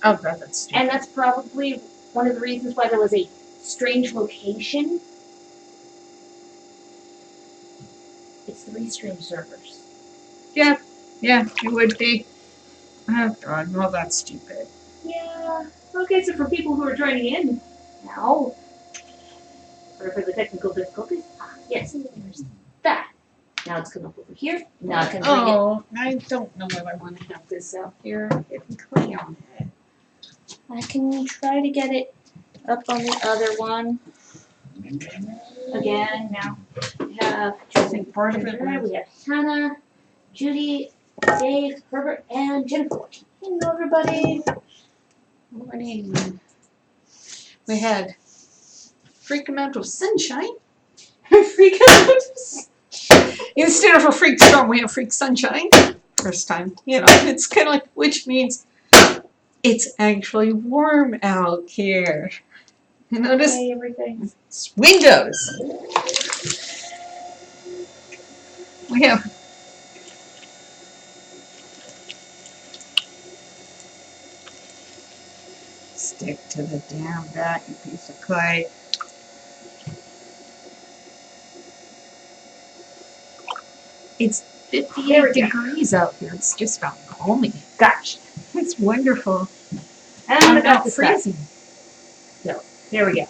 Oh, God, that's stupid. And that's probably one of the reasons why there was a strange location. It's the Restream servers. Yeah, it would be. Oh, God, well, that's stupid. Yeah. Okay, so for people who are joining in now, or for the technical difficulties, yes, there's that. Now it's come up over here. Now I can bring it. Oh, I don't know if I want to have this out here. Getting clay on it. I can try to get it up on the other one. Again, now we have think part of it was- we have Hannah, Judy, Dave, Herbert, and Jennifer. Hello, everybody. Morning. We had freak amount of sunshine. Freak out. Instead of a freak storm, we have freak sunshine. First time, it's kind of like, which means it's actually warm out here. You notice? Okay, everything. It's windows. We have stick to the damn bat, you piece of clay. It's 58 degrees out here. It's just about balmy. Gotcha. It's wonderful. And I'm not not freezing. So, there we go.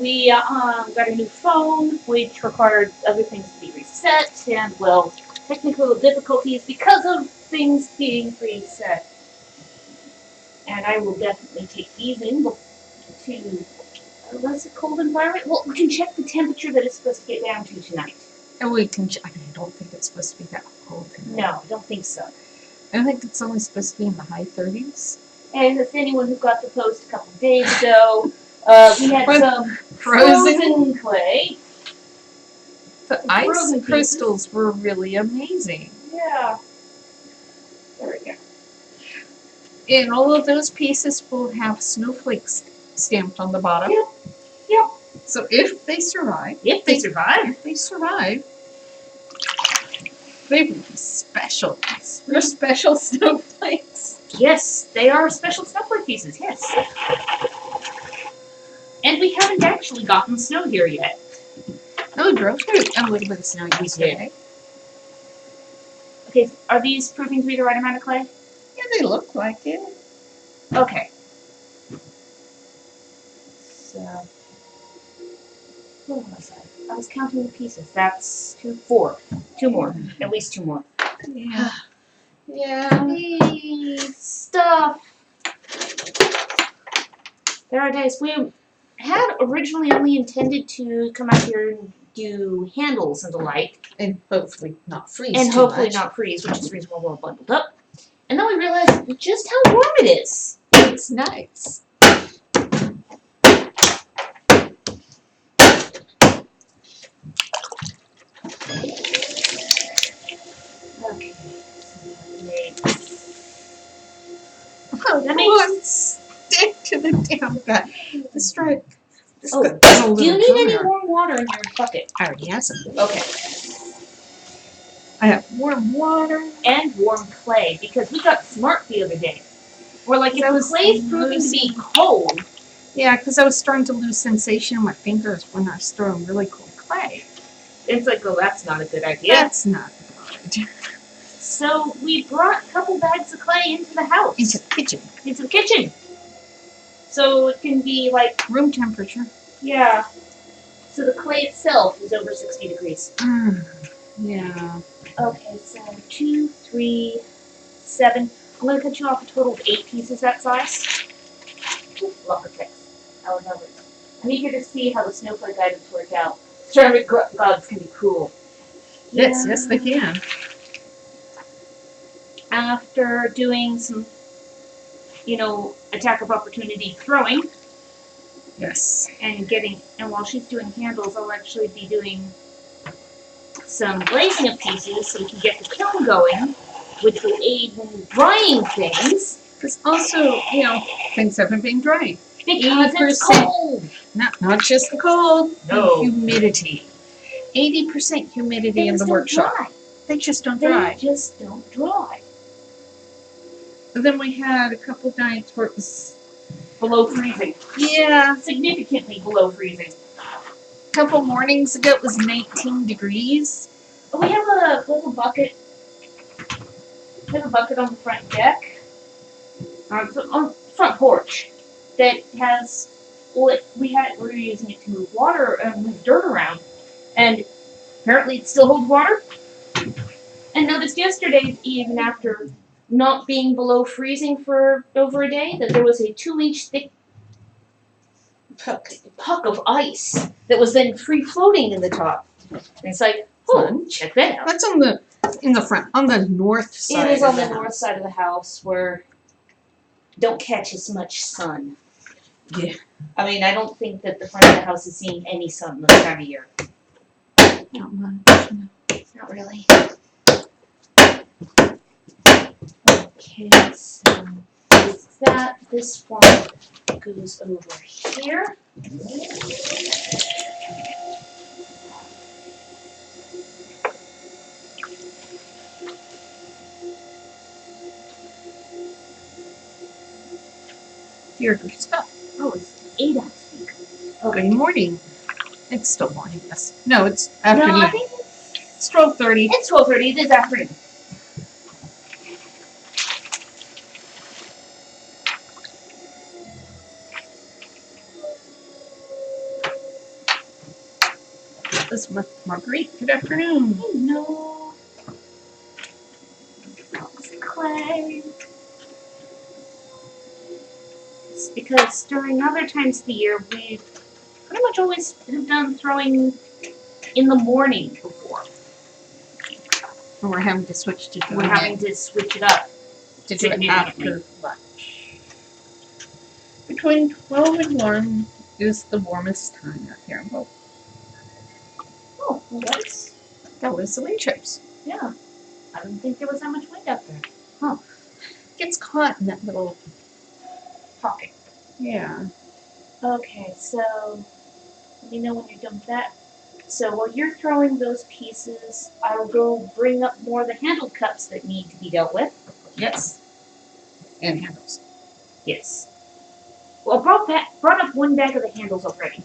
We got a new phone, which required other things to be reset, and, well, technical difficulties because of things being reset. And I will definitely take these in to a less cold environment. Well, we can check the temperature that it's supposed to get down to tonight. And we can, I don't think it's supposed to be that cold. No, I don't think so. I think it's only supposed to be in the high 30s. And if anyone who got the post a couple of days ago, we had some frozen clay. The ice crystals were really amazing. Yeah. There we go. And all of those pieces will have snowflakes stamped on the bottom. Yep. So if they survive, they will be special. They're special snowflakes. Yes, they are special snowflake pieces, yes. And we haven't actually gotten snow here yet. No, we drove through a little bit of snow yesterday. Okay, are these proving to be the right amount of clay? Yeah, they look like it. Okay. So, what was I? I was counting the pieces. That's 4. 2 more. At least 2 more. Yeah. Yeah. Hey, stuff. There are days we had originally only intended to come out here and do handles and the like. And hopefully not freeze. And hopefully not freeze, which is the reason why we're all bundled up. And then we realized just how warm it is. It's nice. Okay. Oh, that makes stick to the damn bat. The strike. Oh, do you need any warm water in your bucket? I already have some. Okay. I have warm water. And warm clay, because we got smart the other day. We're like, if the clay's proving to be cold. Yeah, because I was starting to lose sensation in my fingers when I was throwing really cold clay. It's like, oh, that's not a good idea. That's not good. So we brought a couple bags of clay into the house. Into the kitchen. Into the kitchen. So it can be like room temperature. Yeah. So the clay itself is over 60 degrees. Yeah. Okay, so 2, 3, 7. I'm going to cut you off a total of 8 pieces that size. Locker text. I'm eager to see how the snowflake items work out. Ceramic gods can be cool. Yes, yes they can. After doing some, attack of opportunity throwing. Yes. And while she's doing handles, I'll actually be doing some glazing of pieces so we can get the kiln going, which will aid in drying things. Because also, things haven't been drying. Because it's cold. Not just the cold, No. The humidity. 80% humidity in the workshop. Dry. They just don't dry. They just don't dry. And then we had a couple nights where it was, Below freezing. yeah, Significantly below freezing. a couple mornings ago it was 19 degrees. We have a little bucket. We have a bucket on the front deck, on the front porch, that has. We're using it to move water and move dirt around, and apparently it still holds water. And noticed yesterday, even after not being below freezing for over a day, that there was a 2-inch thick puck of ice that was then free floating in the top. And it's like, oh, check that out. That's in the front, on the north side. It is on of the north house. side of the house where don't catch as much sun. Yeah. I mean, I don't think that the front of the house is seeing any sun this time of year. Not much. Not really. Okay, so with that, this form goes over here. Here, good stuff. Oh, it's 8 ounce speaker. Good morning. It's still morning, yes. No, it's afternoon. No, I think It's 12:30. it's 12:30. It is afternoon. This is Marguerite. Good afternoon. Hello. It's clay. It's because during other times of the year, we pretty much always have done throwing in the morning before. And we're having to switch to doing We're having to switch it up. to do it after lunch. Between 12 and 1 is the warmest time out here. Well, Oh, well, that was the wind chips. yeah. I didn't think there was that much wind up there. Gets caught in that little Pocket. yeah. Okay, so let me know when you're done with that. So while you're throwing those pieces, I'll go bring up more of the handled cups that need to be dealt with. Yes. And handles. Yes. Well, I brought up one bag of the handles already.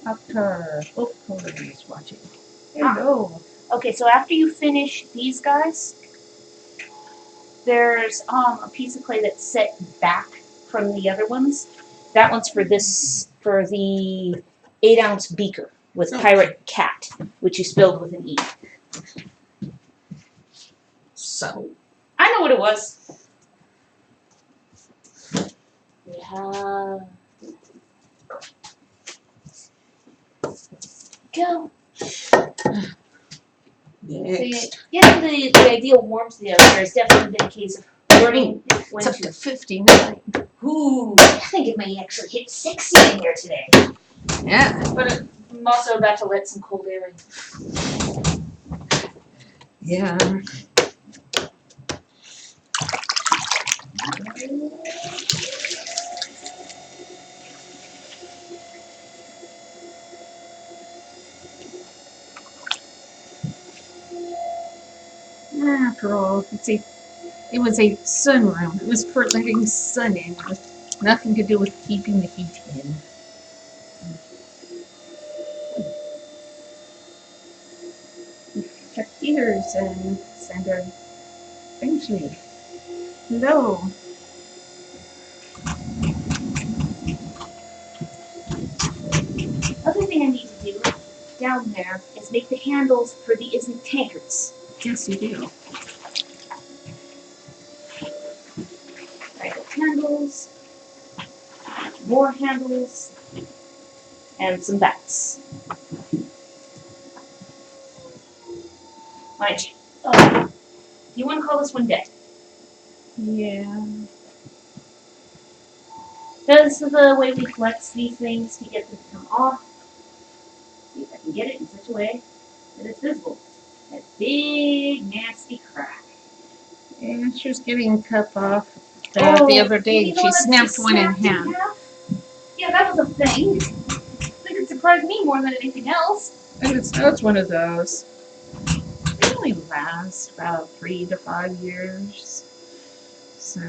After both colors watching. Hello. Okay, so after you finish these guys, there's a piece of clay that's set back from the other ones. That one's for the 8 ounce beaker with Pirate Cat, which you spilled with an E. So I know what it was. We have. Go. next. Getting the ideal warmth the other there has definitely been a case of learning when It's up to. to 59. Ooh, I think it may actually hit 60 in here today. Yeah. But I'm also about to let some cold air in. Yeah. After all, it was a sunroom. It was for letting sun in. It was nothing to do with keeping the heat in. Check ears and send a Benji. Hello. Other thing I need to do down there is make the handles for the isn't tankards. Yes, you do. Right, handles, more handles, and some bats. Mind you, you want to call this one dead? Yeah. Because of the way we flex these things to get them to come off, see if I can get it in such a way that it's visible. That big, nasty crack. And she was getting a cup off the other day. You know She that snapped one in snapped half. Yeah, that was a thing. I think it's a surprised me more than anything else. And it's one of those. They only last about 3 to 5 years. So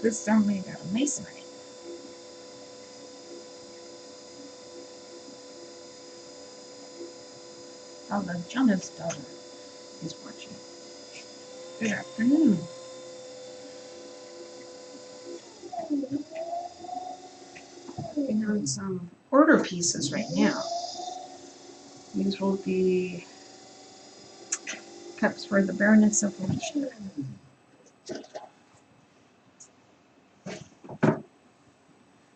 this time we got a masonry. Although Jonah's daughter is watching. Good afternoon. Working on some order pieces right now. These will be cups for the Baroness of Winchester.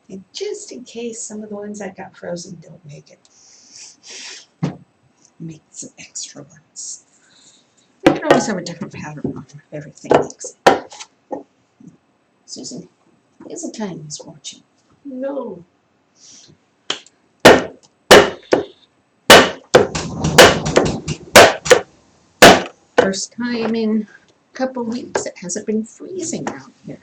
And just in case some of the ones that got frozen don't make it, make some extra ones. You can always have a different pattern on them if everything makes it. Susan, Hazeltine is watching. No. First time in a couple weeks it hasn't been freezing out here.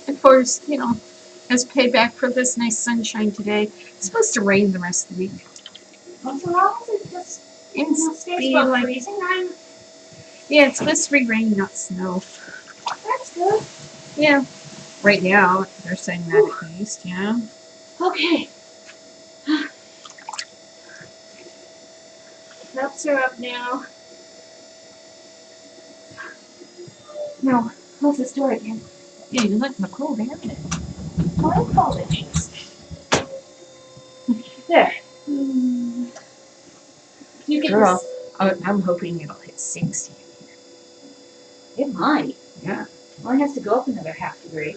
Of course, you know, as payback for this nice sunshine today, it's supposed to rain the rest of the week. What's wrong with it? Just Be like, freezing. yeah, it's supposed to be rain, not snow. That's good. Yeah. Right now, they're saying that at least, yeah. Okay. Cups are up now. Now, close this door again. Yeah, you look in the cold air then. Oh, I called it, jeez. There. You get Girl, this. I'm hoping it'll hit 60. It might. Yeah. Well, it has to go up another half degree.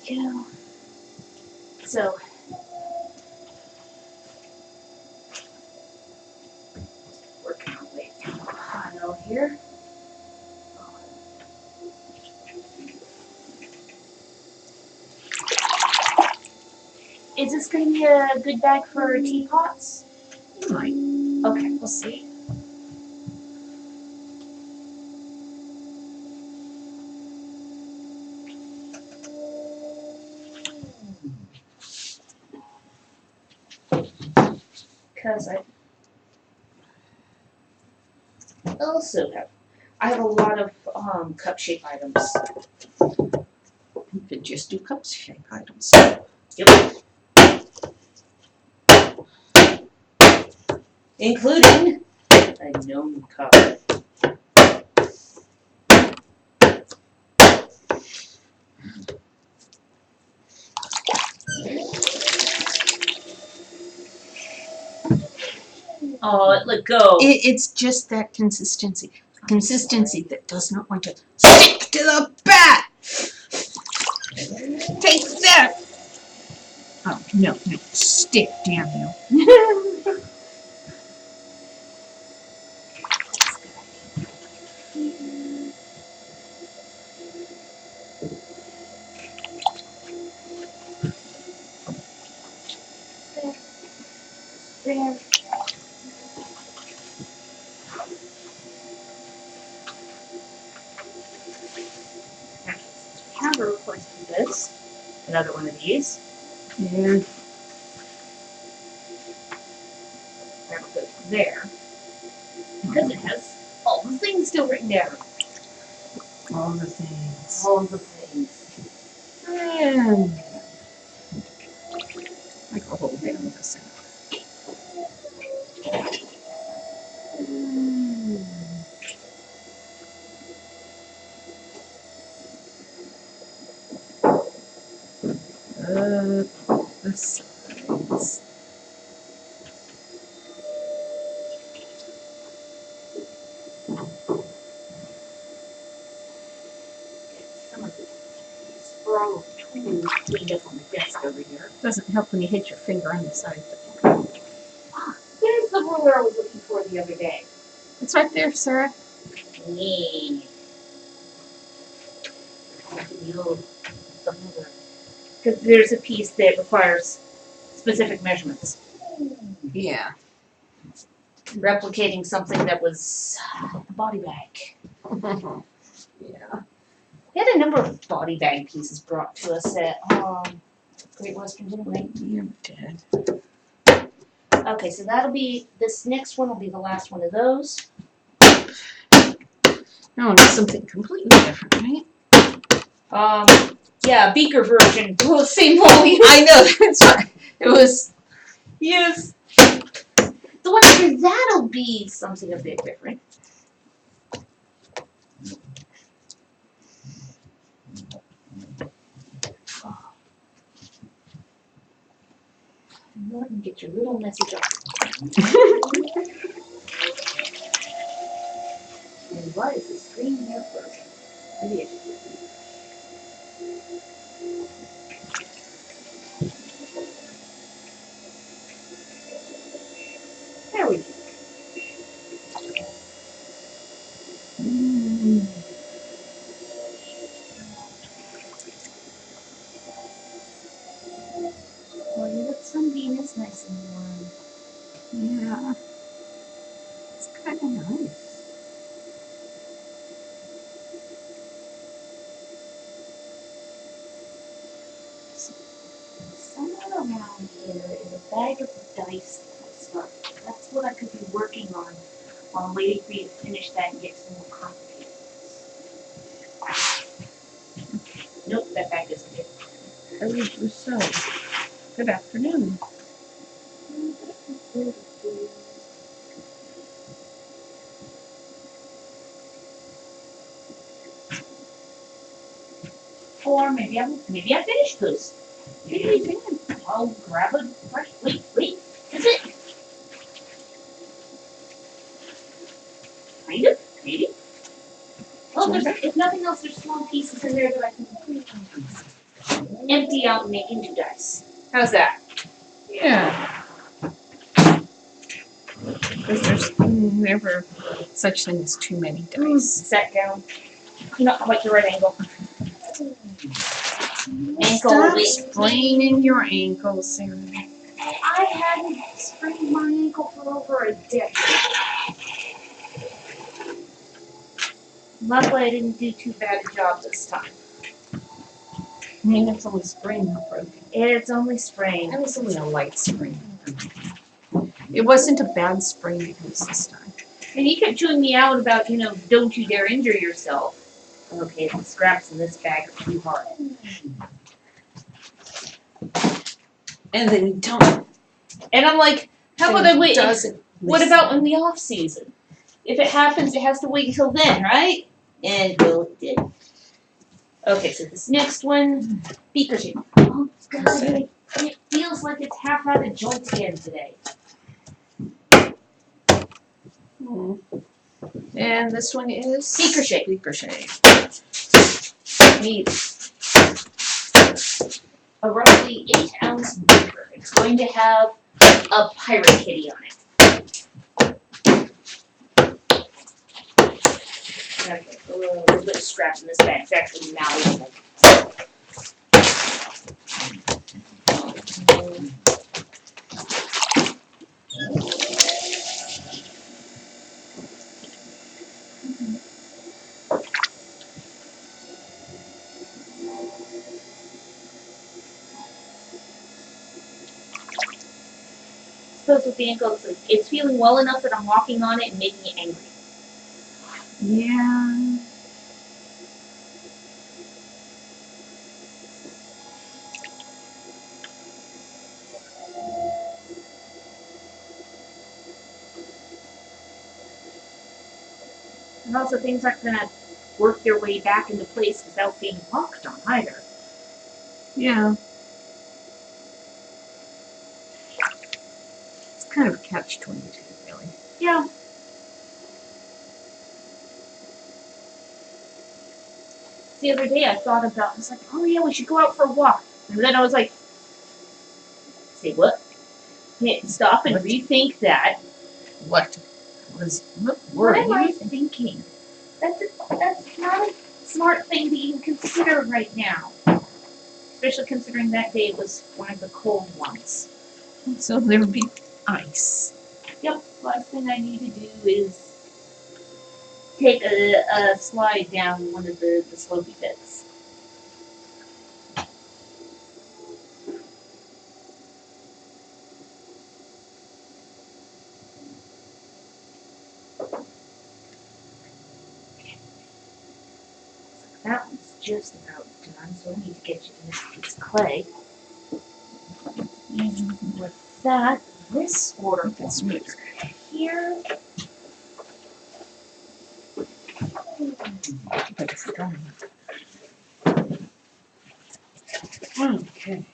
Yeah. So, working our way through the pile here. Is this going to be a good bag for teapots? You might. Okay, we'll see. Because I have a lot of cup shape items. You could just do cup shape items. Yep. Including a gnome cup. Oh, it let go. It's just that consistency that does not want to stick to the bat. Take that. Oh, no, stick, damn you. There. Actually, since we have a replacement for this, another one of these. Yeah. That'll go there. Because it has all the things still written down. All the things. All the things. And I can hold down this out. The sides. Some of the sprawl of tools cleaned up on the desk over here. Doesn't help when you hit your finger on the side. Ah, there's the ruler I was looking for the other day. It's right there, Sarah. Yeah. The old, the ruler. Because there's a piece that requires specific measurements. Yeah. Replicating something that was a body bag. Yeah. We had a number of body bag pieces brought to us at Great Western, didn't we? You did. Okay, so that'll be, this next one will be the last one of those. No, it's something completely different, right? Yeah, beaker version, well, same volume. I know, that's right. It was, Yes. The one after that'll be something a bit different. Go ahead and get your little message off. And what is the screen there first? Maybe it's there we go. Well, you look sunbeam is nice and warm. yeah. It's kind of nice. Somewhere around here is a bag of dice that I started. That's what I could be working on while I'm waiting for you to finish that and get some more complicated. Nope, that bag isn't it. Oh, so. Good afternoon. Or maybe I finished those. Maybe I didn't. I'll grab a brush. Wait. Is it? Kind of, maybe. Well, if nothing else, there's small pieces in there that I can empty out and make into dice. How's that? Yeah. Because there's never such thing as too many dice. Sat down. Not quite the right angle. Ankle Stop weight. spraining your ankles, Sarah. I hadn't sprained my ankle for over a decade. Luckily, I didn't do too bad a job this time. I mean, it's only sprained, not broken. It's only sprained. It was only a light sprain. It wasn't a bad sprain it was this time. And he kept chewing me out about, don't you dare injure yourself. Okay, the scraps in this bag are too hard. And then you don't. And I'm like, how about I wait? What Listen. about in the off season? If it happens, it has to wait until then, right? And well, it did. Okay, so this next one, beaker shape. Oh God, it feels like it's half out of joint again today. And this one is Beaker shape. Beaker shape. Need a roughly 8-ounce beaker. It's going to have a pirate kitty on it. Okay, a little bit of scraps in this bag. It's actually malleable. Suppose with the ankle, it's feeling well enough that I'm walking on it and making it angry. Yeah. And also things aren't going to work their way back into place without being walked on either. Yeah. It's kind of a catch-22, really. Yeah. The other day I thought about, I was like, oh yeah, we should go out for a walk. And then I was like, say what? Stop and rethink that. What What am I thinking? That's not a smart thing to even consider right now. especially considering that day it was one of the cold ones. So there would be ice. Yep, last thing I need to do is take a slide down one of the slopey bits. That one's just about done, so I need to get you the next piece of clay. And with that, this water gets meter here. Okay.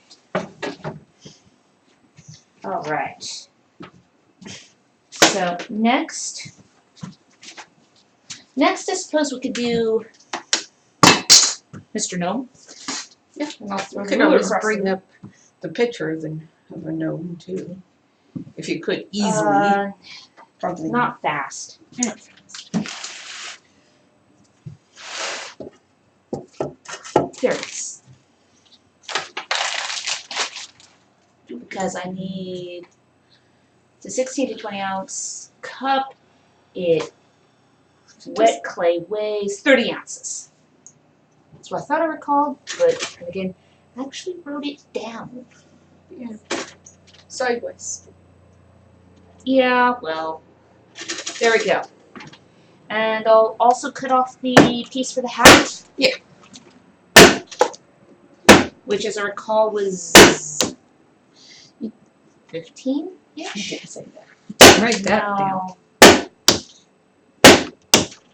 All right. So next, I suppose we could do Mr. Gnome. Yeah. And I'll throw You the could ruler always across bring the- up the picture of a gnome too. If you could easily. Probably Not fast. There it is. Because I need the 16 to 20 ounce cup. Wet clay weighs 30 ounces. That's what I thought I recalled, but again, I actually wrote it down. Yeah. Sideways. Yeah, well, there we go. And I'll also cut off the piece for the hat. Yeah. Which, as I recall, was 15-ish? You didn't say that. Write that down.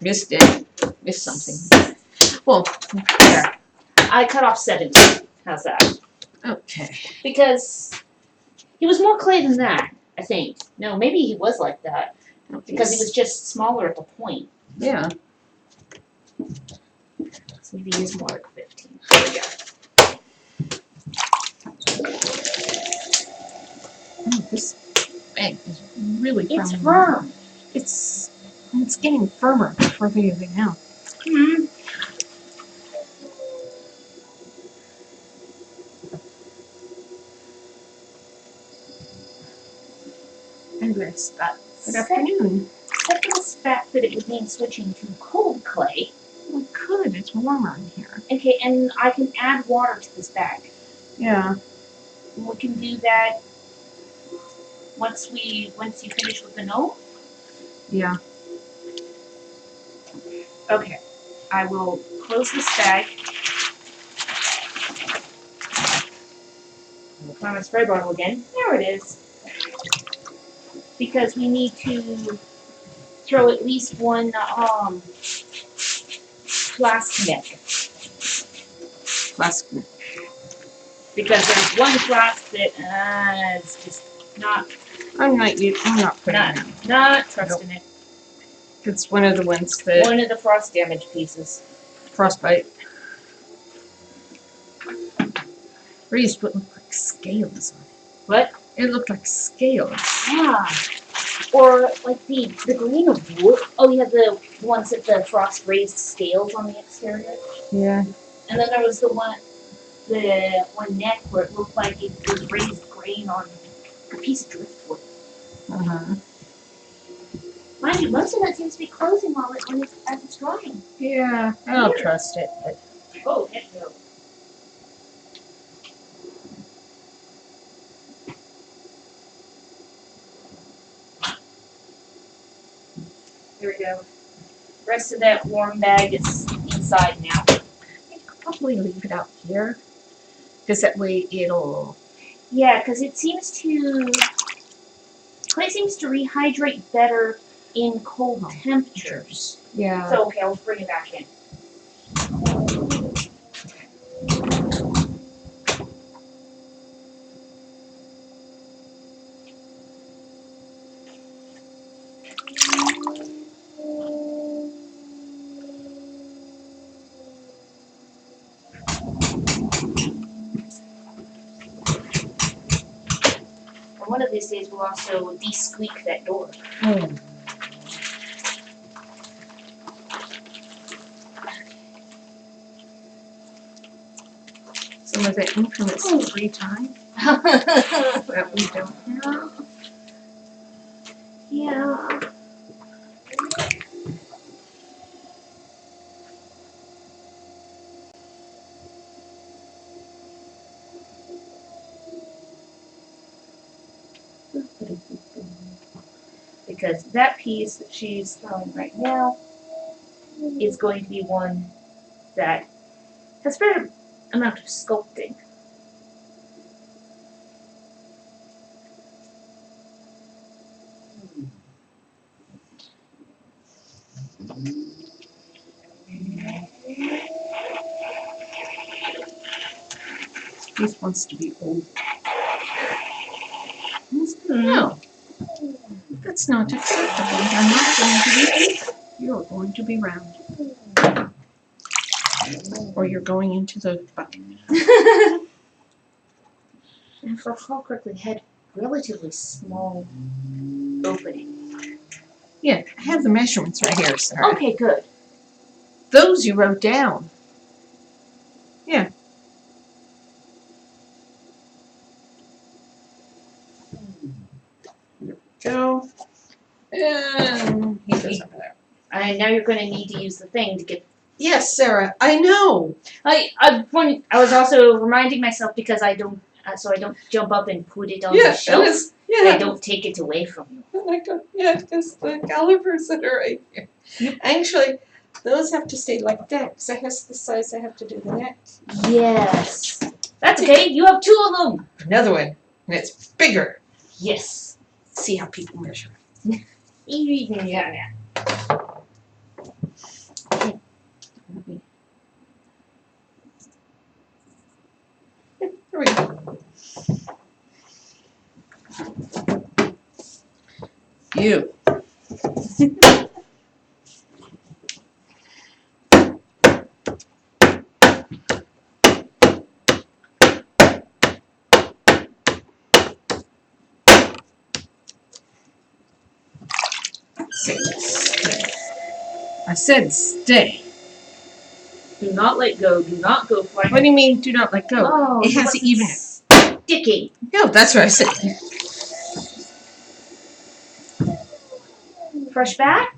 Missed it. Missed something. Well, There. I cut off 70. How's that? okay. Because he was more clay than that, I think. No, maybe he was like that. Because he was just smaller at the point. Yeah. So maybe he is more like 15. There we go. Oh, this egg is really firm. It's firm. It's getting firmer further you go now. Mm-hmm. Andres, good afternoon. Except for the fact that it would mean switching to cold clay. We could. It's warmer in here. Okay, and I can add water to this bag. Yeah. And we can do that once you finish with the gnome. Yeah. Okay. I will close this bag. We'll find my spray bottle again. There it is. Because we need to throw at least one flask neck. Flask. Because there's one flask that is just not I'm not putting it in. not trusting it. It's one of the ones that One of the frost damage pieces. frostbite. Raised what looked like scales on it. What? It looked like scales. Yeah. Or like the green of wood. Oh yeah, the ones that the frost raised scales on the exterior. Yeah. And then there was the one neck where it looked like it was raised grain on a piece of driftwood. Uh-huh. Mind you, most of that seems to be closing as it's drying. Yeah. I don't trust it, but Oh, heck no. There we go. The rest of that warm bag is inside now. I could probably leave it out here. Because that way it'll... Yeah, because clay seems to rehydrate better in cold temperatures. Yeah. So, okay, I'll bring it back in. And one of these days we'll also de-squeak that door. Oh. So some of the infamous free time that we don't have. Yeah. Because that piece that she's throwing right now is going to be one that has a fair amount of sculpting. This wants to be old. No, that's not acceptable. You're not going to be old. You're going to be round. Or you're going into the bucket. And if I recall correctly, had relatively small opening. Yeah, I have the measurements right here, Sarah. Okay, good. Those you wrote down. Yeah. There we go. And he goes over there. And now you're going to need to use the thing to get. Yes, Sarah, I know. I was also reminding myself because I don't, so I don't jump up and put it on the shelf. I don't take it away from you. I go, yeah, because the calipers that are right here. Actually, those have to stay like that because that's the size I have to do the neck. Yes. That's okay. You have 2 of them. Another one, and it's bigger. Yes. See how people measure. Yeah. Here we go. You. I said stay. Do not let go. Do not go flying. What do you mean do not let go? Oh, it has to even it. Sticky. No, that's what I said. Fresh bat?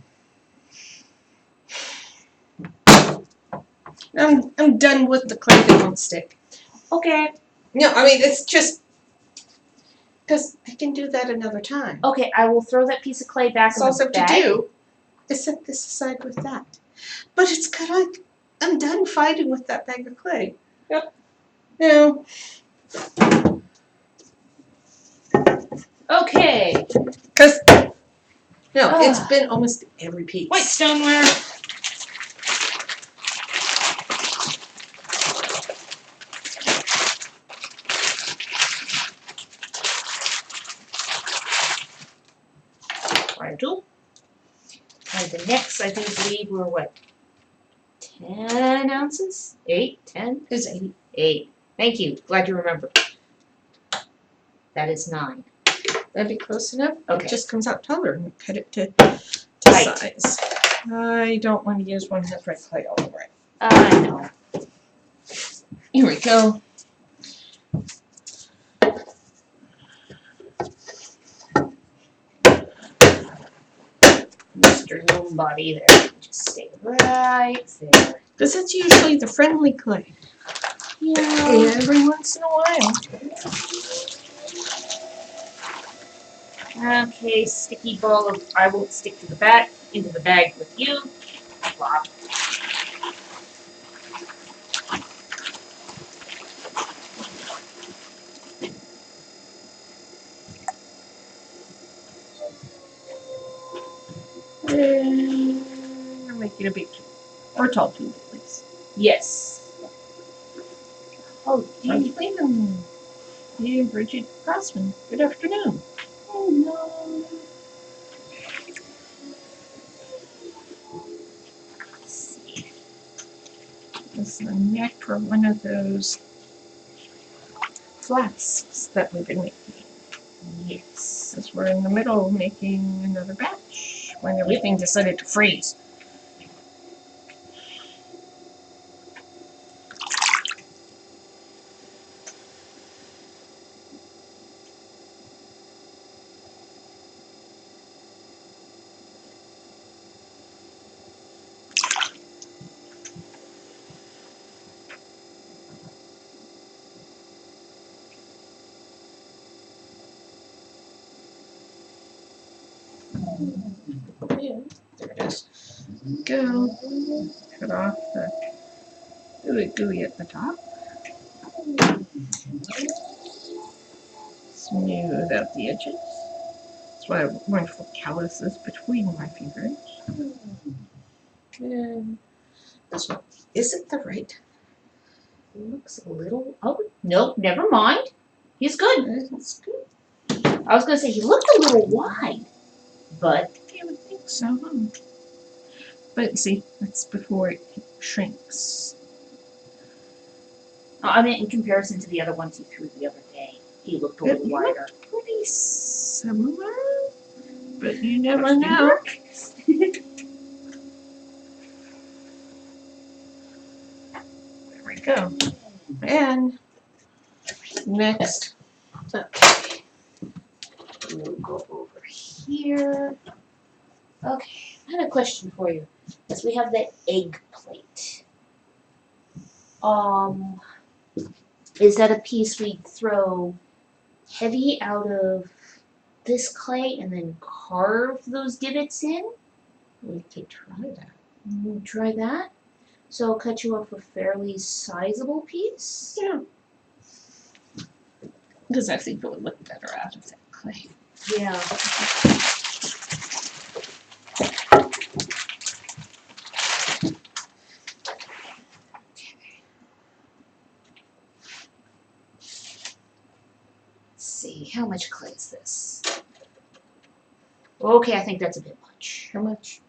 I'm done with the clay that won't stick. Okay. No, I mean it's just because I can do that another time. Okay, I will throw that piece of clay back That's all in the I have bag. to do is set this aside with that. But it's kind of like I'm done fighting with that bag of clay. Yep. No. Okay. Because no, it's been almost every piece. White stoneware. Tool. And the next, I do believe, were what? 10 ounces? 8? 10? It's 80. 8. Thank you. Glad you remembered. That is 9. That'd be close enough. Okay. It just comes out taller and cut it to Right. size. I don't want to use one that's red clay all over it. I know. Here we go. Mr. Little Body there. Just stay right there. Because it's usually the friendly clay. Yeah. Every once in a while. Okay, sticky ball of I won't stick to the bat into the bag with you. Flop. And make it a big tube. Or a tall tube, please. Yes. Oh, Cleveland. Hey, Bridget Crossman. Good afternoon. Oh no. Let's see. This is the neck for one of those flasks that we've been making. Yes. Because we're in the middle of making another batch when everything decided to freeze. Yeah, there it is. Go. Cut off the gooey at the top. Smooth out the edges. That's why I have wonderful calluses between my fingers. And this one. Is it the right? Looks a little. Oh, nope, never mind. He's good. It's good. I was going to say he looked a little wide, but. I would think so. But see, that's before it shrinks. I mean, in comparison to the other ones he threw the other day, he looked a little wider. Pretty similar, but you never know. There we go. And next, okay, we'll go over here. Okay, I have a question for you. As we have the egg plate. Is that a piece we'd throw heavy out of this clay and then carve those divots in? We could try that. We'll try that. So I'll cut you off a fairly sizable piece. Yeah. Because I think it would look better out of that clay. Yeah. See, how much clay is this? Okay, I think that's a bit much. How much?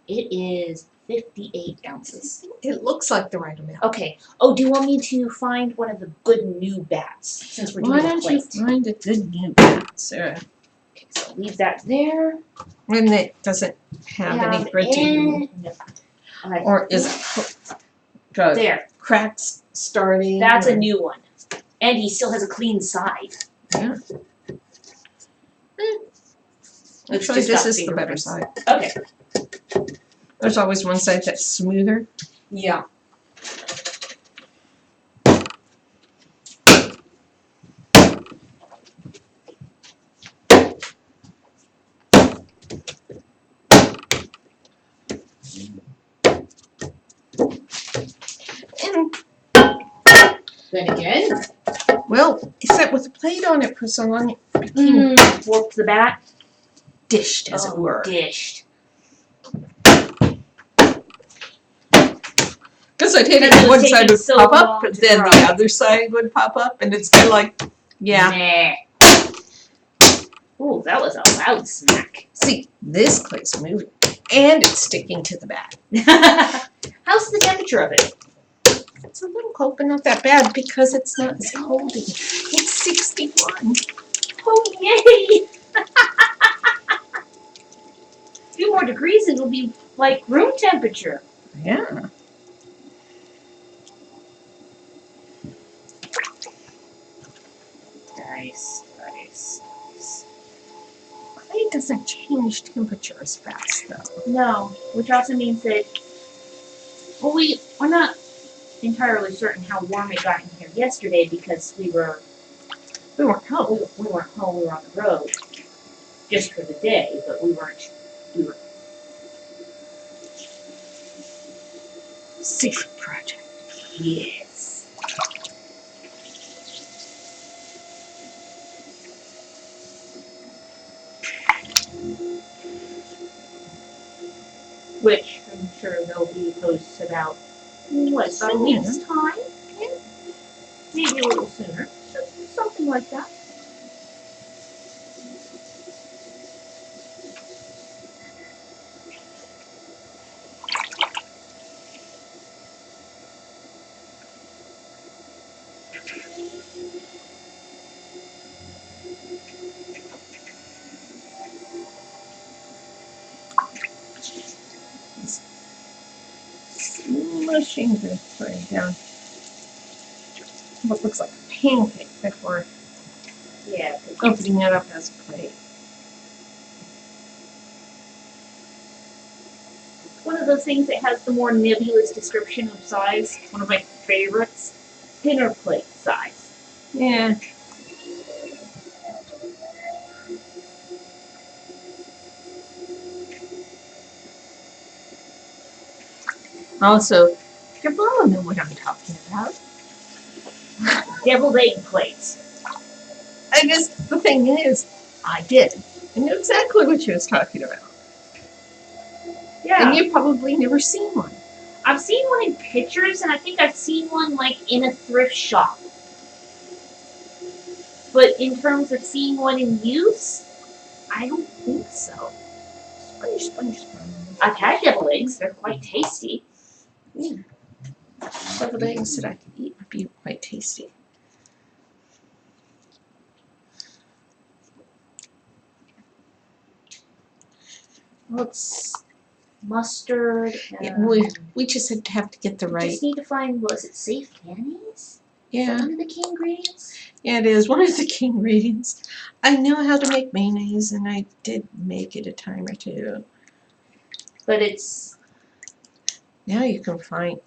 It is 58 ounces. It looks like the right amount. Okay. Oh, do you want me to find one of the good new bats since we're doing Why a don't you plate? find a good new bat, Sarah? Okay, so leave that there. When it doesn't have any gritty, No. or is it got There. cracks starting? That's or, a new one. And he still has a clean side. Yeah. It's Actually, just this got is the better fingerprints. side. Okay. There's always one side that's smoother. Yeah. And Then again, well, it sat with a plate on it for so long it became warped the bat. dished, as it were. Dished. Because I'd hit Because it, it was one side taking would so pop up, long but to then dry. the other side would pop up, and it's kind of like, yeah. Nah. Ooh, that was a loud smack. See, this clay's moving, and it's sticking to the bat. How's the temperature of it? It's a little cold, but not that bad because it's not as cold. It's 61. Oh, yay! A few more degrees and it'll be like room temperature. Yeah. Nice, nice, nice. Clay doesn't change temperature as fast, though. No, which also means that, well, we're not entirely certain how warm it got in here yesterday because we weren't home, we were on the road just for the day, but we were Secret project. yes. Which I'm sure they'll be posted about, about a week's time? Maybe a little sooner. Something like that. Smushing the clay down. What looks like a pancake before Yeah. opening it up as a plate. One of those things that has the more nebulous description of size. One of my favorites. Dinner plate size. Yeah. Also, your mama know what I'm talking about. Deviled egg plates. I just, the thing is, I did. I knew exactly what she was talking about. Yeah. And you've probably never seen one. I've seen one in pictures, and I think I've seen one like in a thrift shop. But in terms of seeing one in use, I don't think so. Sponge, sponge, sponge. I've had deviled eggs; they're quite tasty. Yeah. Deviled eggs that I could eat would be quite tasty. Well, it's mustard. Yeah, And we just have to get the we right. just need to find, was it safe mayonnaise? Yeah. One of the key ingredients. Yeah, it is one of the key ingredients. I know how to make mayonnaise, and I did make it a time or two. But it's Now you can find,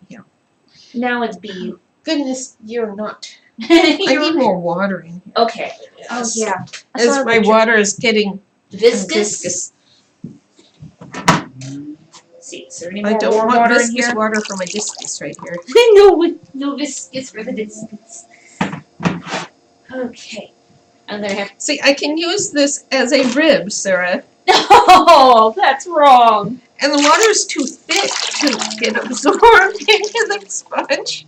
now it's beef. Goodness, you're not. I need more water in here. Okay. Yes. Oh yeah. As my water is getting viscous. See, is there any I more don't warm want water in viscous here? water for my discus right here. no viscous for the discus. Okay. I'm gonna have. See, I can use this as a rib, Sarah. Oh, that's wrong. And the water is too thick to get absorbed into the sponge.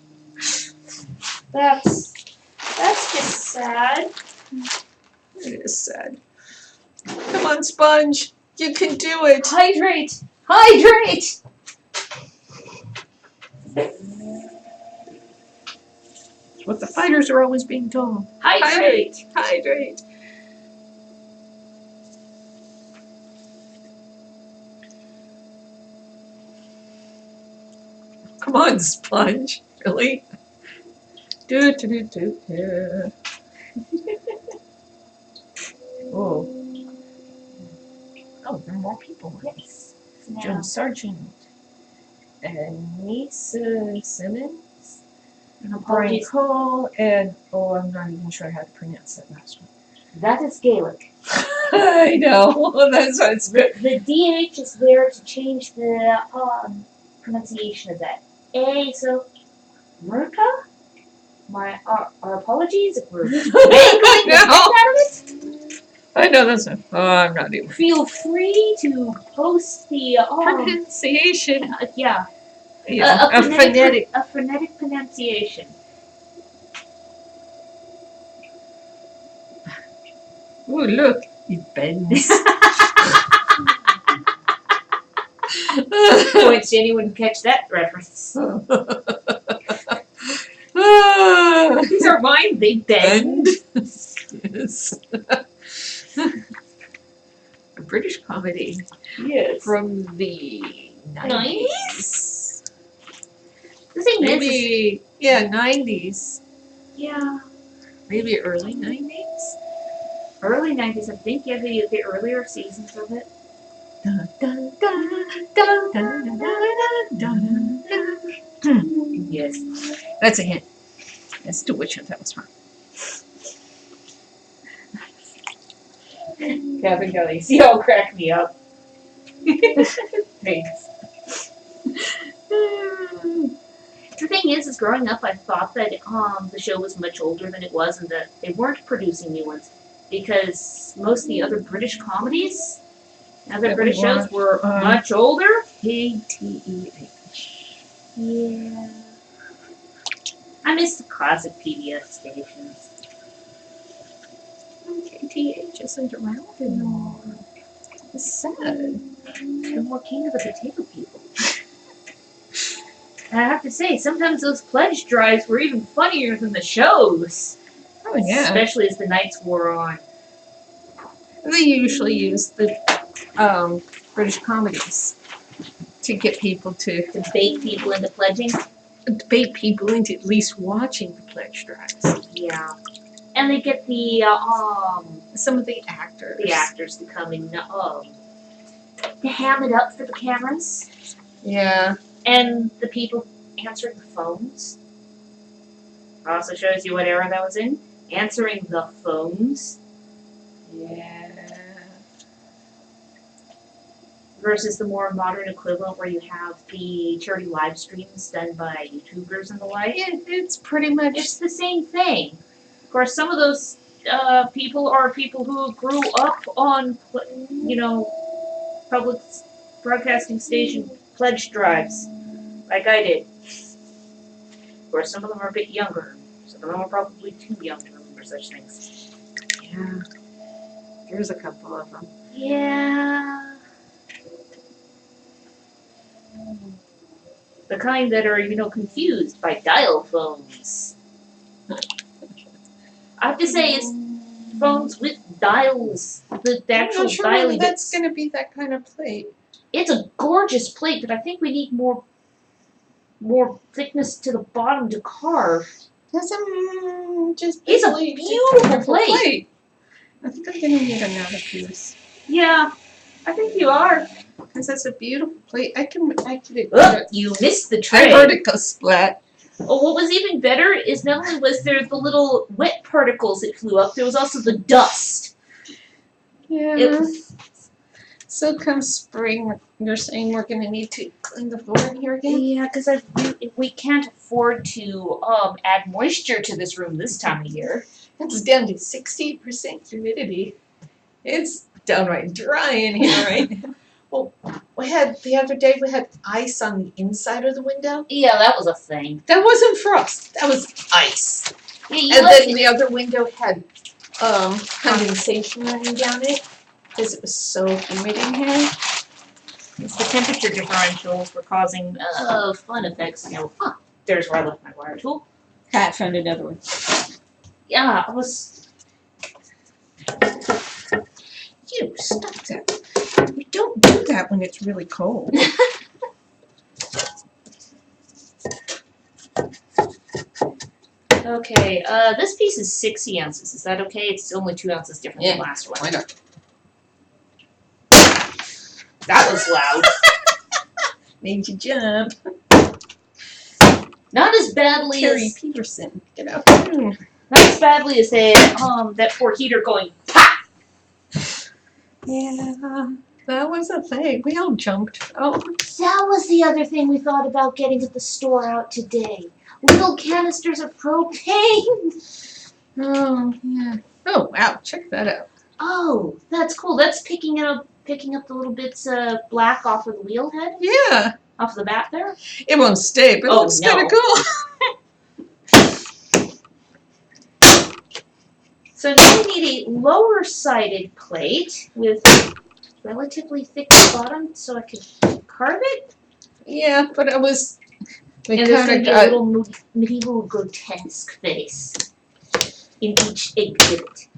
That's just sad. It is sad. Come on, sponge. You can do it. Hydrate! Hydrate! What the fighters are always being told. Hydrate! Hydrate. Come on, sponge. Really? Do. Oh. Oh, there are more people. Yes. John Sargent. And Nisa Simmons. And Brian apologies. Cole. And, I'm not even sure how to pronounce that last one. That is Gaelic. I know. That's what it's good. The DH is there to change the pronunciation of that. So, Murka? Our apologies if we're I know. out of it. I know that's not. Oh, I'm not even. Feel free to post the Pronunciation. yeah. Yeah, a phonetic. A phonetic pronunciation. Ooh, look. It bends. Points to anyone who catch that reference. These are mine, they bend. Yes. A British comedy. Yes. From the 90s. The thing Maybe, yeah, 90s. Yeah. Maybe early 90s. Early 90s, I think, yeah, the earlier seasons of it. Dun, dun, dun, dun, dun, dun, dun, dun. Yes. That's a hint. That's to which that was from. Kevin Kelly, see how crack me up. Thanks. The thing is growing up, I thought that the show was much older than it was, and that they weren't producing new ones because most of the other British comedies, other British shows were much older. KTEH. Yeah. I miss the classic PBS stations. KTEH isn't around anymore. It's sad. No more King of the Potato People. And I have to say, sometimes those pledge drives were even funnier than the shows. Oh, yeah. Especially as the nights wore on. They usually use the British comedies to get people to bait people into pledging. Bait people into at least watching the pledge drives. Yeah. And they get the some of the actors. The actors to come in to ham it up for the cameras. Yeah. And the people answering the phones. Also shows you what era that was in. Answering the phones. Yeah. versus the more modern equivalent where you have the charity live streams done by YouTubers and the like. It's pretty much. It's the same thing. Of course, some of those people are people who grew up on, public broadcasting station pledge drives, like I did. Of course, some of them are a bit younger. Some of them are probably too young to remember such things. Yeah. There's a couple of them. Yeah. The kind that are, confused by dial phones. I have to say, it's phones with dials, the actual I'm not sure dialing whether that's bits. going to be that kind of plate. It's a gorgeous plate, but I think we need more thickness to the bottom to carve. It's It's a plate. beautiful plate. I think I'm going to need another piece. Yeah, I think you are. Because that's a beautiful plate. I can actually. Oh, you missed the I tray. heard it go splat. Oh, what was even better is not only was there the little wet particles that flew up, there was also the dust. Yeah. It was, So come spring, you're saying we're going to need to clean the floor in here again? yeah, because we can't afford to add moisture to this room this time of year. It's down to 60% humidity. It's downright dry in here right now. Well, the other day we had ice on the inside of the window. Yeah, that was a thing. That wasn't frost. That was ice. Yeah, you And left then the other window had condensation running down it because it was so humid in here. It's the temperature differentials were causing fun effects. There's where I left my wire tool. I found another one. Yeah, I was. You stop that. You don't do that when it's really cold. Okay, this piece is 60 ounces. Is that okay? It's only 2 ounces different than the last one. Why not? That was loud. Made you jump. Not as badly Terry as Peterson. Get out. not as badly as that poor heater going pop. Yeah, that was a thing. We all jumped. Oh, That was the other thing we thought about getting at the store out today. Little canisters of propane. yeah. Oh, wow. Check that out. Oh, that's cool. That's picking up the little bits of black off of the wheel head, Yeah. off the bat there. It won't stay, but it Oh, looks no. kind of cool. So now we need a lower-sided plate with relatively thick bottom so I could carve it. Yeah, but it was. We And there's kind going of to be a got. little medieval grotesque face in each exhibit.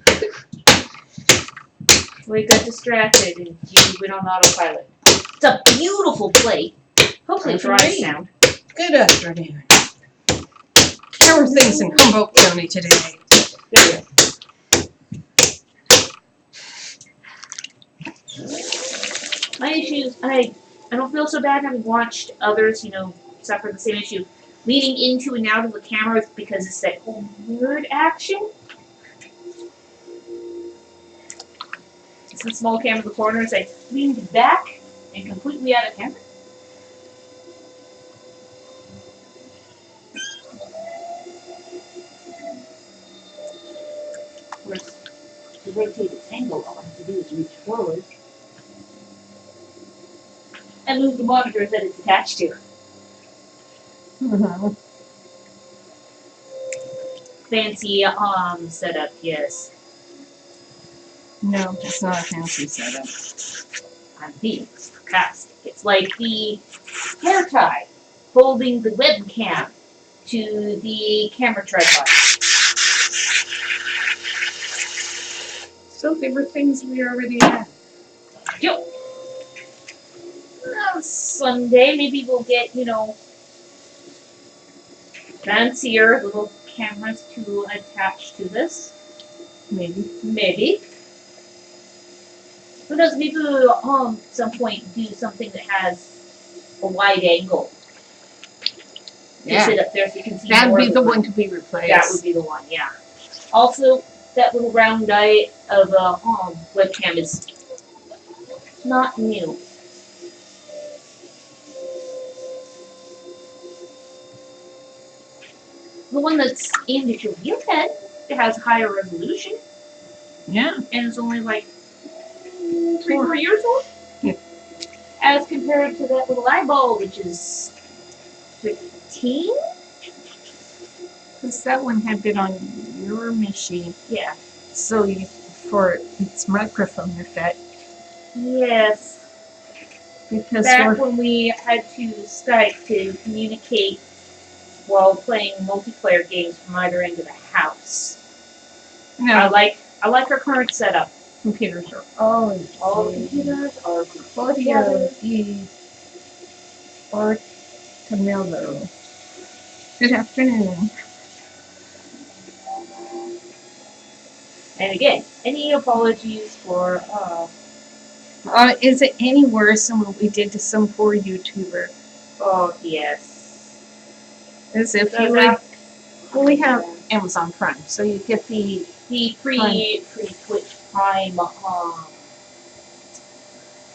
We got distracted and you went on autopilot. It's a beautiful plate. Hopefully it dries Great. sound. Good afternoon. How are things in Humboldt County today? There we go. My issue is I don't feel so bad having watched others, suffer the same issue. Leaning into and out of the camera because it's that whole weird action. It's a small camera in the corner as I leaned back and completely out of camera. Of course, to rotate its angle, all I have to do is reach forward and move the monitor that it's attached to. Mm-hmm. Fancy setup, yes. No, it's not a fancy setup. I'm being sarcastic. It's like the hair tie holding the webcam to the camera tripod. So they were things we already had. Yo. Someday maybe we'll get, fancier little cameras to attach to this. Maybe. Maybe. Who knows, maybe we'll at some point do something that has a wide angle. Yeah. Sit up there so you can see That'd more be of the room. one to be replaced. That would be the one, yeah. Also, that little round eye of a webcam is not new. the one that's aimed at your real head, it has higher resolution, Yeah. and it's only like 3-4 years old. Yeah. As compared to that little eyeball, which is 15. Because that one had been on your machine. Yeah. So for its microphone effect. Yes. Because Back when we had to Skype to communicate while playing multiplayer games from either end of the house. no, I like our current setup. computers are always All the computers are audio together. or Camilo. Good afternoon. And again, any apologies for Is it any worse than what we did to some poor YouTuber? oh yes. As if So you would. Well, we have Amazon Prime, so you get the free Twitch Prime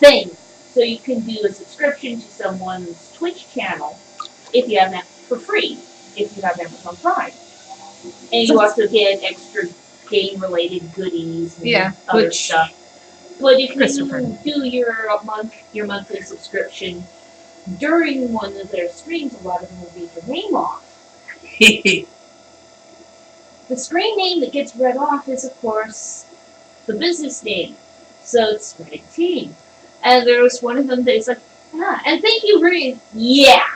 thing. So you can do a subscription to someone's Twitch channel if you have that for free, if you have Amazon Prime. And you also get extra game related goodies and other stuff. But if you do your monthly subscription during one of their streams, a lot of them will read your name off. The screen name that gets read off is, of course, the business name. So it's Reannag Teine. And there was one of them that is like, and thank you, Ray. Yeah.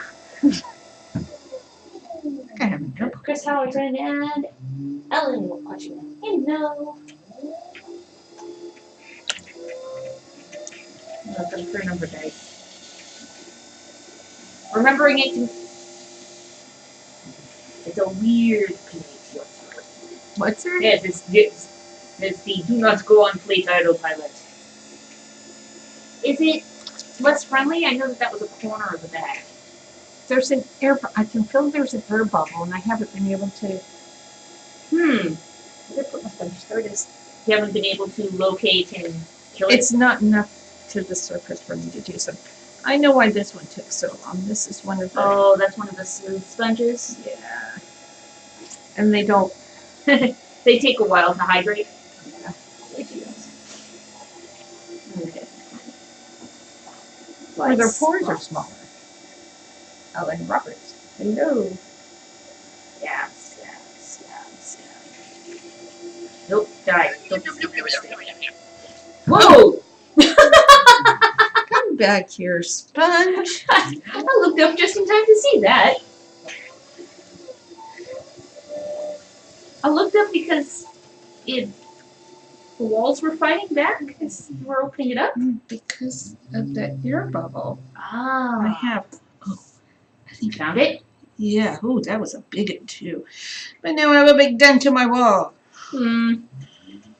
Chris Howerton and Ellen were watching. Hello. Welcome for number dice. Remembering it can. It's a weird place. What's that? Yes, it's the do not go on plate autopilot. Is it less friendly? I know that was a corner of the bag. There's an air. I can feel there's an air bubble, and I haven't been able to. Where did I put my sponge? There it is. You haven't been able to locate and kill it? It's not enough to the surface for me to do so. I know why this one took so long. This is one of the. Oh, that's one of the smooth sponges? Yeah. And they don't. They take a while to hydrate. Yeah. They do. Okay. Or their pores are smaller. Ellen Roberts. Hello. Yeah. Nope, die. Whoa! Come back here, sponge. I looked up just in time to see that. I looked up because the walls were fighting back as we were opening it up. Because of that air bubble. Ah. I have. Oh, I think you found it? Yeah. Oh, that was a big one too. But now I have a big dent in my wall.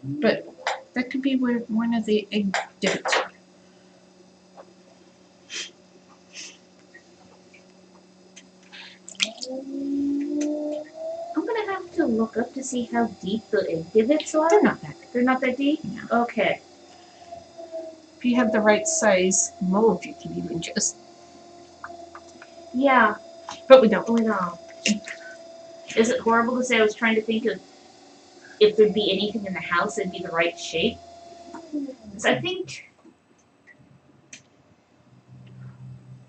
But that could be where one of the exhibits are. I'm gonna have to look up to see how deep the exhibits are. They're not that. They're not that deep? No. Okay. If you have the right size mold, you can even just. Yeah. But we don't. We don't. Is it horrible to say I was trying to think of if there'd be anything in the house that'd be the right shape? Because I think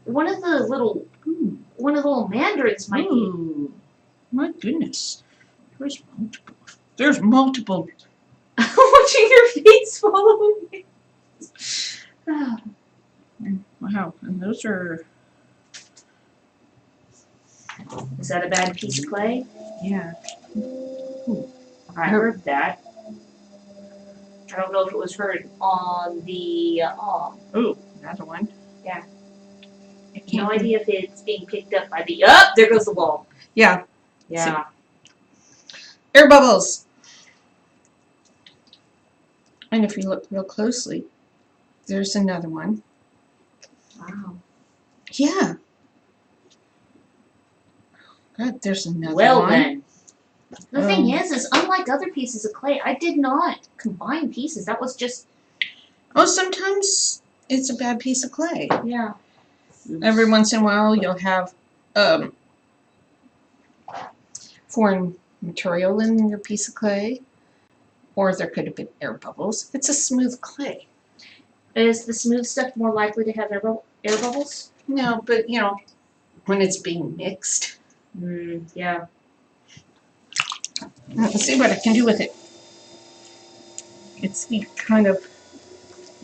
one of the little mandarins might be. My goodness. There's multiple. There's multiple. Watching your face follow me. Wow. And those are. Is that a bad piece of clay? Yeah. I heard that. I don't know if it was heard on the Oh, another one. Yeah. I can't No idea if it's being picked up by the there goes the wall. Yeah. Yeah. Air bubbles. And if you look real closely, there's another one. Wow. Yeah. God, there's another one. Well then. The thing is unlike other pieces of clay, I did not combine pieces. That was just. Oh, sometimes it's a bad piece of clay. Yeah. Every once in a while, you'll have foreign material in your piece of clay, or there could have been air bubbles. It's a smooth clay. Is the smooth stuff more likely to have air bubbles? No, but you know, when it's being mixed. Yeah. Let's see what I can do with it. It's the kind of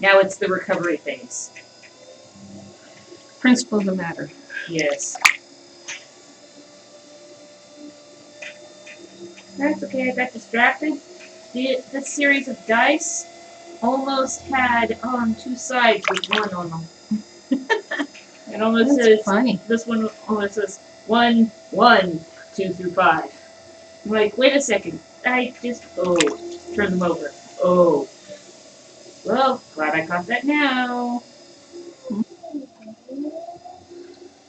Now it's the recovery phase. principle of the matter. Yes. That's okay, I got distracted. This series of dice almost had two sides with one on them. It almost That's says funny. this one almost says 1, 1, 2 through 5. I'm like, wait a second. I just turn them over. Oh. Well, glad I caught that now.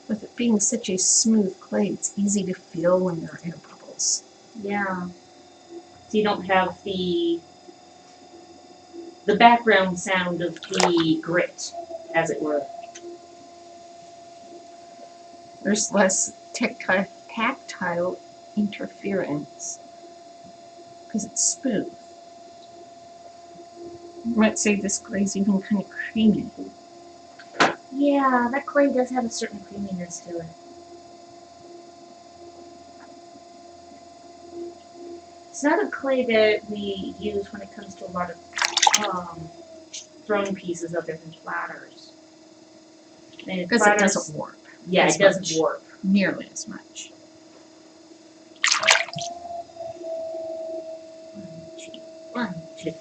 With it being such a smooth clay, it's easy to feel when there are air bubbles. Yeah. So you don't have the background sound of the grit, as it were. There's less tactile interference because it's smooth. You might say this clay's even kind of creamy. Yeah, that clay does have a certain creaminess to it. It's not a clay that we use when it comes to a lot of thrown pieces other than platters. Because it doesn't warp. Yeah, it doesn't much. warp. Nearly as much. 1, 2.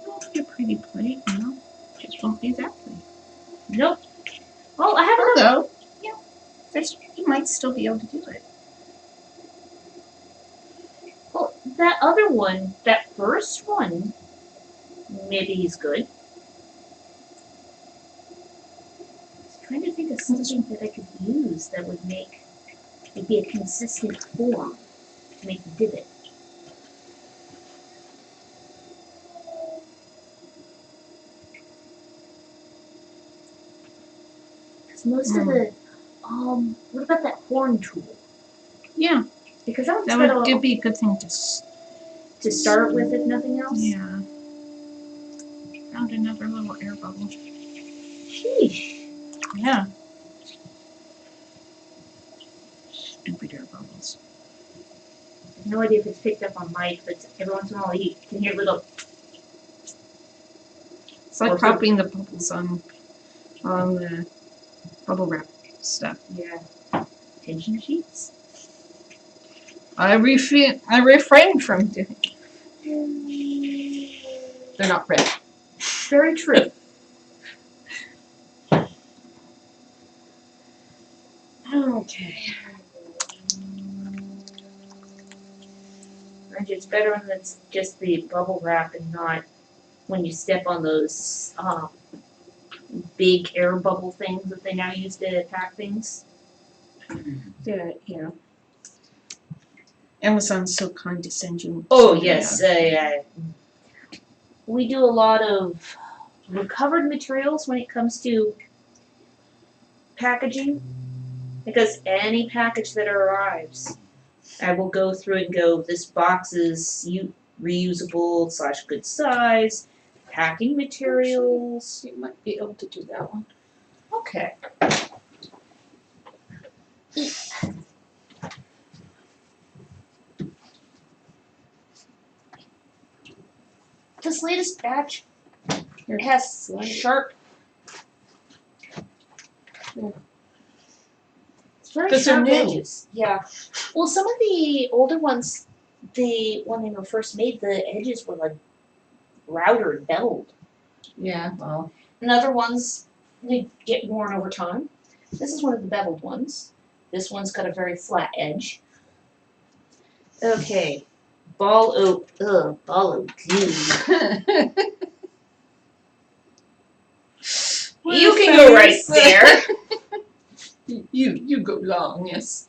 It'll be a pretty plate, you know. Just won't be that plate. Nope. Well, I have another. Although, yeah, you might still be able to do it. Well, that other one, that first one, maybe he's good. I was trying to think of something that I could use that would make it be a consistent form to make the divot. Because most of the, what about that horn tool? Yeah, Because that would be a good thing to start with, if nothing else. Yeah. Found another little air bubble. Sheesh. Yeah. Stupid air bubbles. I have no idea if it's picked up on mic, but every once in a while you can hear little. It's like popping the bubbles on the bubble wrap stuff. Yeah. Tension sheets. I refrain from doing it. They're not red. Very true. Okay. And it's better when it's just the bubble wrap and not when you step on those big air bubble things that they now use to pack things. Yeah. Amazon's so condescending. Oh, yes. We do a lot of recovered materials when it comes to packaging, because any package that arrives, I will go through and go, this box is reusable / good size, packing materials. You might be able to do that one. Okay. This latest batch, it has sharp. Yeah. It's very Because they're sharp new. edges. Yeah. Well, some of the older ones, when they were first made, the edges were like router and beveled. Yeah, well. And other ones, they get worn over time. This is one of the beveled ones. This one's got a very flat edge. Okay. Ball o goo. You can go right there. You go long, yes.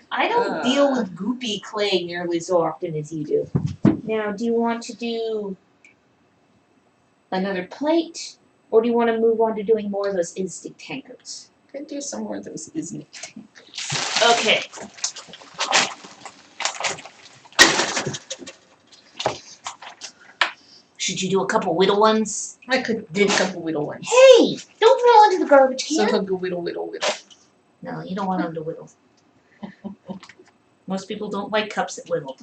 I don't deal with goopy clay nearly so often as you do. Now, do you want to do another plate, or do you want to move on to doing more of those instinct tankers? Could do some more of those Disney. Okay. Should you do a couple whittle ones? I could do a couple whittle ones. Hey! Don't throw into the garbage So can. I'll go whittle, whittle, whittle. No, you don't want them to whittle. Most people don't like cups that whittle.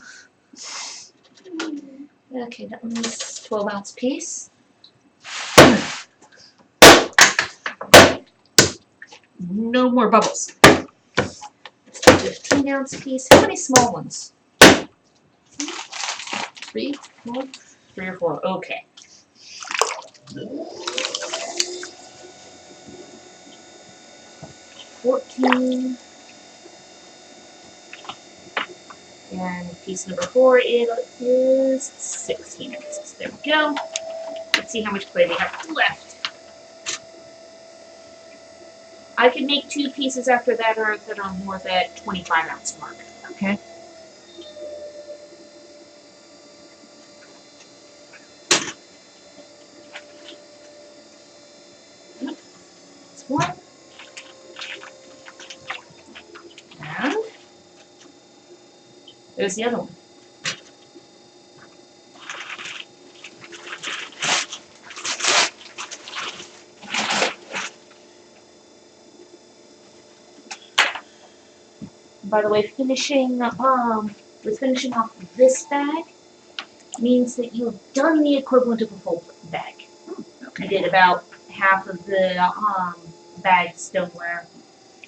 Okay, that one's 12-ounce piece. No more bubbles. 15-ounce piece. How many small ones? 3, 4. 3 or 4. Okay. $14. And piece number 4 is 16 ounces. There we go. Let's see how much clay we have left. I can make 2 pieces after that or that are more that 25-ounce mark. Okay. That's one. And there's the other one. By the way, finishing off this bag means that you've done the equivalent of a full bag. Okay. You did about half of the bag stoneware,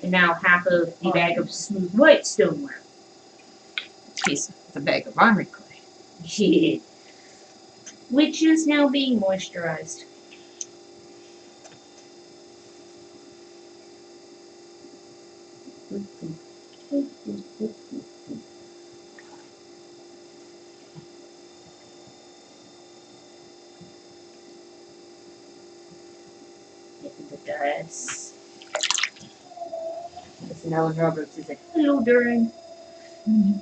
and now half of the bag of smooth white stoneware. Piece of the bag of armory clay. Yeah. Which is now being moisturized. Getting the dice. It's an Ellen Roberts is like, hello, Durin. And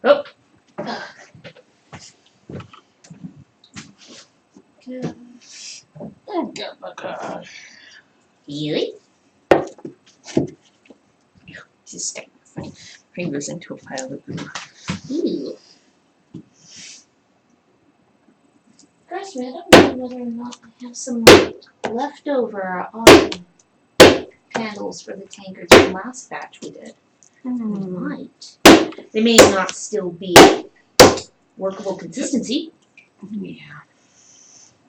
Oh. oh god, my god. Really? Just stick my fingers into a pile of glue. Ew. Gosh, man, I don't know whether or not I have some leftover candles for the tankards from last batch we did. We might. They may not still be workable consistency Yeah.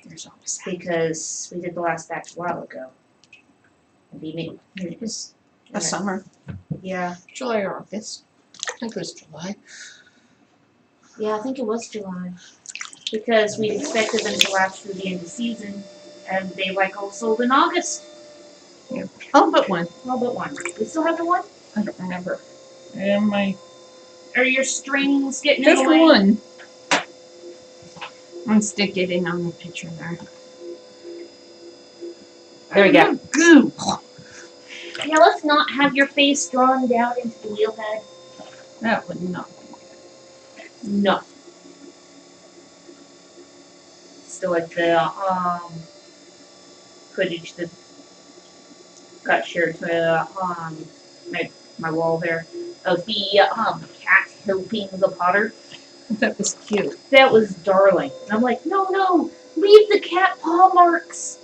There's always that. because we did the last batch a while ago. It was a summer. Yeah. July or August. I think it was July. Yeah, I think it was July. Because we expected them to last through the end of the season, and they all sold in August. Yeah. All but one. All but one. We still have the one? I don't remember. And my Are your strings getting in just the way? one. Let's stick it in on the picture there. There we go. Goo. Yeah, let's not have your face drawn down into the wheel head. That would not. No. Still like the footage that got shared to my wall there of the cat helping the potter. That was cute. That was darling. And I'm like, no, leave the cat paw marks.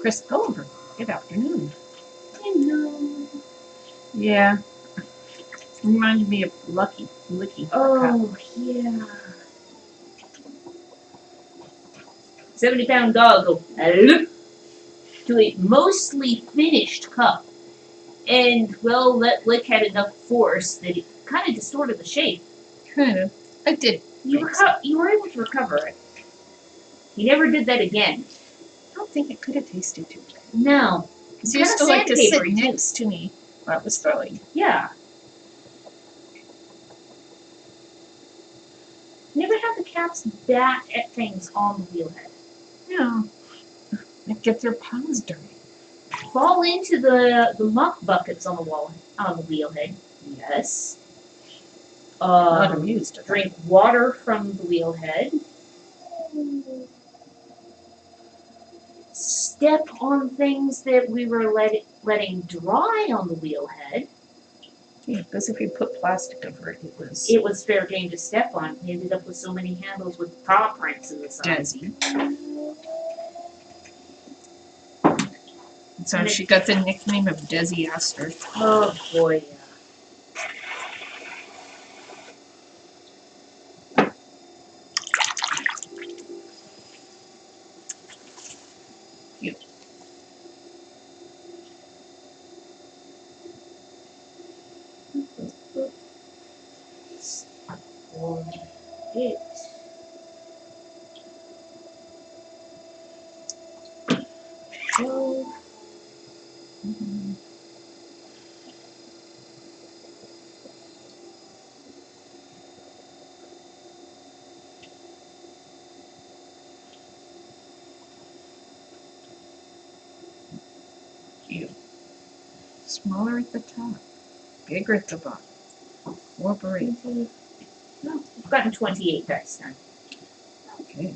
Chris Gulliver. Good afternoon. I know. Yeah. Reminded me of Lucky. Oh, yeah. 70-pound dog go to a mostly finished cup. And, well, that lick had enough force that it kind of distorted the shape. Kind of. I did. You were able to recover it. You never did that again. I don't think it could have tasted too bad. No. Because he used to like to sit next to me while I was throwing. Yeah. Never had the cats bat at things on the wheelhead. Yeah. They get their palms dirty. Fall into the muck buckets on the wheelhead. Yes. Not amused. Drink water from the wheelhead. Step on things that we were letting dry on the wheelhead. Yeah, because if you put plastic over it, It was fair game to step on. We ended up with so many handles with paw prints in the side. Desi. So she got the nickname of Desi Astor. Oh boy, yeah. Cute. It. So, Mhm. Cute. Smaller at the top, bigger at the bottom. Cooperate. no, I've gotten 28 dice then. Okay.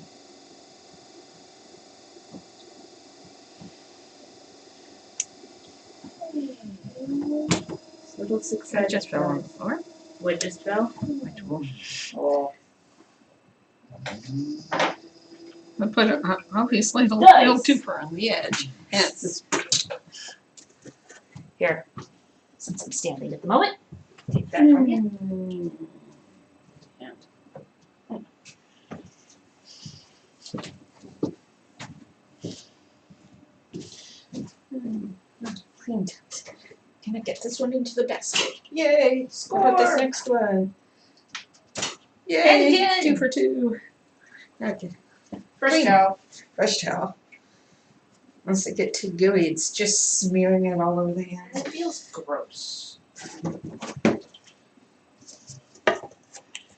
Little I success. just fell on the floor. What just fell? My tool. Oh. I put it obviously a Dice. little too far on the edge. Hence. Here. Since I'm standing at the moment, take that from you. Cleaned. Can I get this one into the basket? Yay! Score! How about this next one? And Yay! again. 2 for 2. Okay. First Clean. towel. Fresh towel. Once they get too gooey, it's just smearing it all over the hand. That feels gross.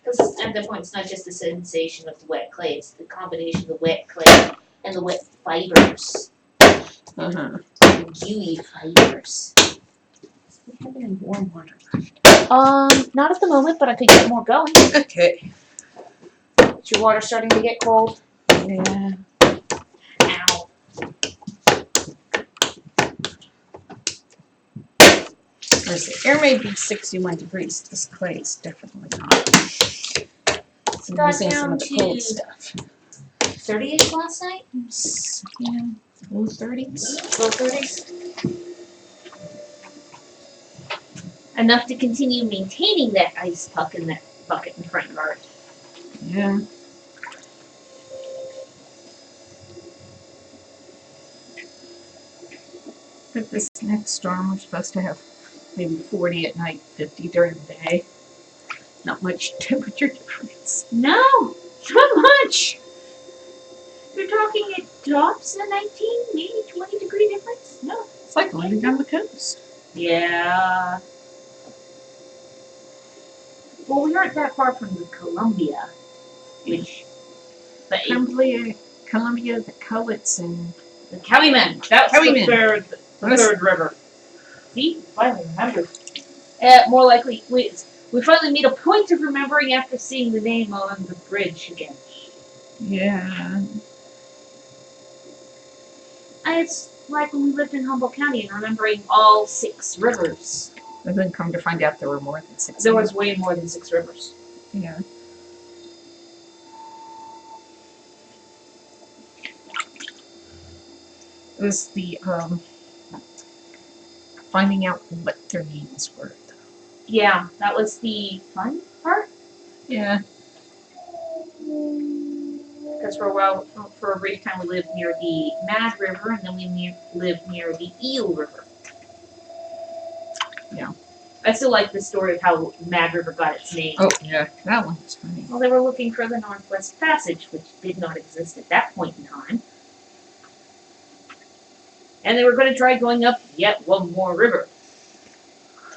Because at that point, it's not just the sensation of the wet clay, it's the combination of the wet clay and the wet fibers. Uh-huh. The gooey fibers. We have any warm water left? Not at the moment, but I could get more going. Okay. Is your water starting to get cold? Yeah. Ow. Whereas the air may be 61 degrees. This clay is definitely not. So I'm Got using some of down the cold to- stuff. 38 last night? Yeah. Low 30s. Low 30s? Enough to continue maintaining that ice puck in that bucket in front yard. Yeah. But this next storm, we're supposed to have maybe 40 at night, 50 during the day. Not much temperature difference. No! Not much! You're talking it drops a 19, maybe 20 degree difference? No. It's like living on the coast. Yeah. Well, we aren't that far from the Columbia, which, but Columbia, the Cowlitz, and the Calumet, that's Calumet. the Yes. third river. See, finally remembered. More likely, we finally made a point of remembering after seeing the name on the bridge again. yeah. And it's like when we lived in Humboldt County and remembering all 6 rivers. And then come to find out there were more than 6. There was way more than 6 rivers. Yeah. It was the finding out what their names were. Yeah, that was the fun part. Yeah. Because for a while, for a brief time, we lived near the Mad River, and then we lived near the Eel River. Yeah. I still like the story of how Mad River got its name. Oh, yeah. That one was funny. Well, they were looking for the Northwest Passage, which did not exist at that point in time. And they were going to try going up yet one more river.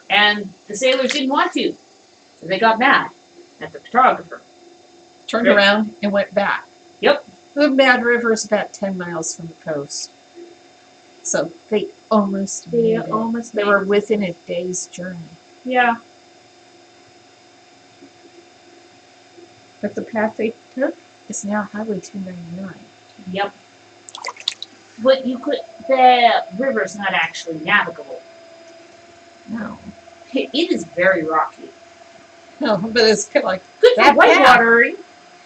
And the sailors didn't want to. So they got mad at the photographer. Turned Right. around and went back. Yep. The Mad River is about 10 miles from the coast. So they almost made it. They were within a day's journey. Yeah. But the path they took is now Highway 299. Yep. But the river's not actually navigable. No. It is very rocky. No, but it's kind of like Good that for whitewatering.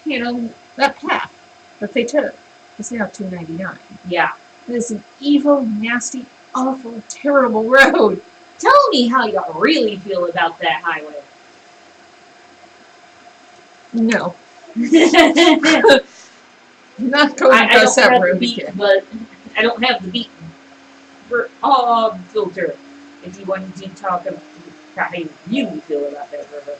You know. that path that they took is now 299. Yeah. It is an evil, nasty, awful, terrible road. Tell me how you really feel about that highway. No. Not going across that road again. But I don't have the beat for filter. If you wanted to talk about how you really feel about that river.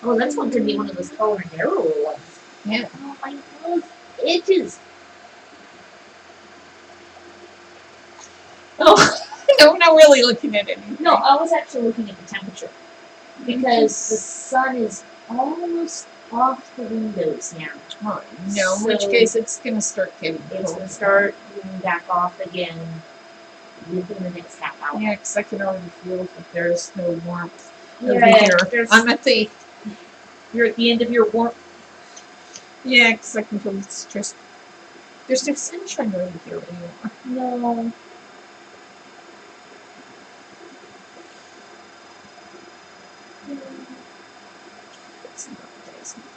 Oh, that's going to be one of those taller, narrower ones. Yeah. Oh, my nose itches. Oh, no, we're not really looking at anything. No, I was actually looking at the temperature. Because the sun is almost off the windows now. Oh, no, in which case it's going to start getting cold. It's going to start moving back off again within the next half hour. Yeah, because I can already feel that there's no warmth over here. I'm at the... You're at the end of your warmth? Yeah, because I can feel it's just... There's no sunshine over here anymore. No.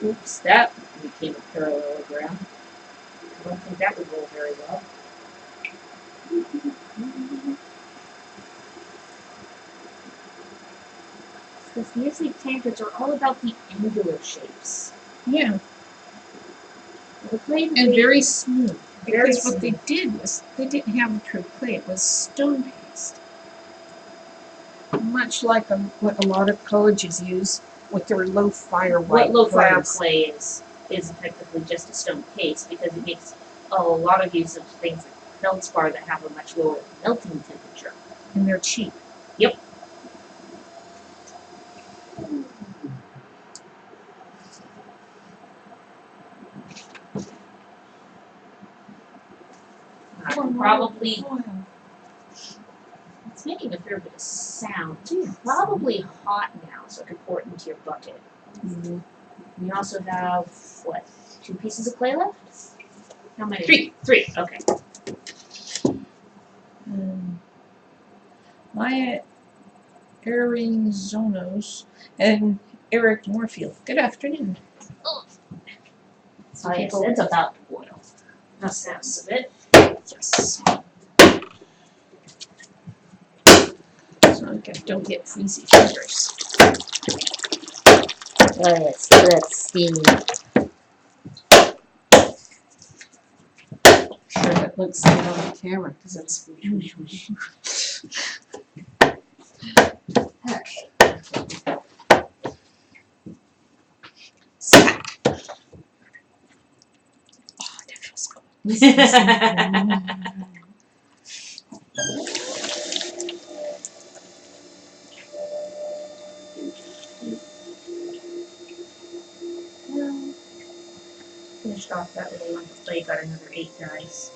Oops, that became a parallelogram. I don't think that would roll very well. Because music tankards are all about the angular shapes. Yeah. And very smooth. Very Because what they did was, they didn't have true clay, it was stone paste. Much like what a lot of colleges use with their low fire white What low fire clay is effectively just a stone paste because it makes a lot of use of things like feldspar that have a much lower melting temperature. And they're cheap. Yep. Probably. It's making a fair bit of sound. It's probably hot now, so I can pour it into your bucket. Mm-hmm. You also have, what, 2 pieces of clay left? How many? 3. Okay. Maya Arizonos and Eric Moorfield. Good afternoon. Oh, yes, it's about to boil. That sounds of it. Yes. So don't get freezy fingers. Let's see. Sure, that looks good on the camera because it's. Okay. Oh, that feels good. Finished off that little lump of clay, got another 8 dice.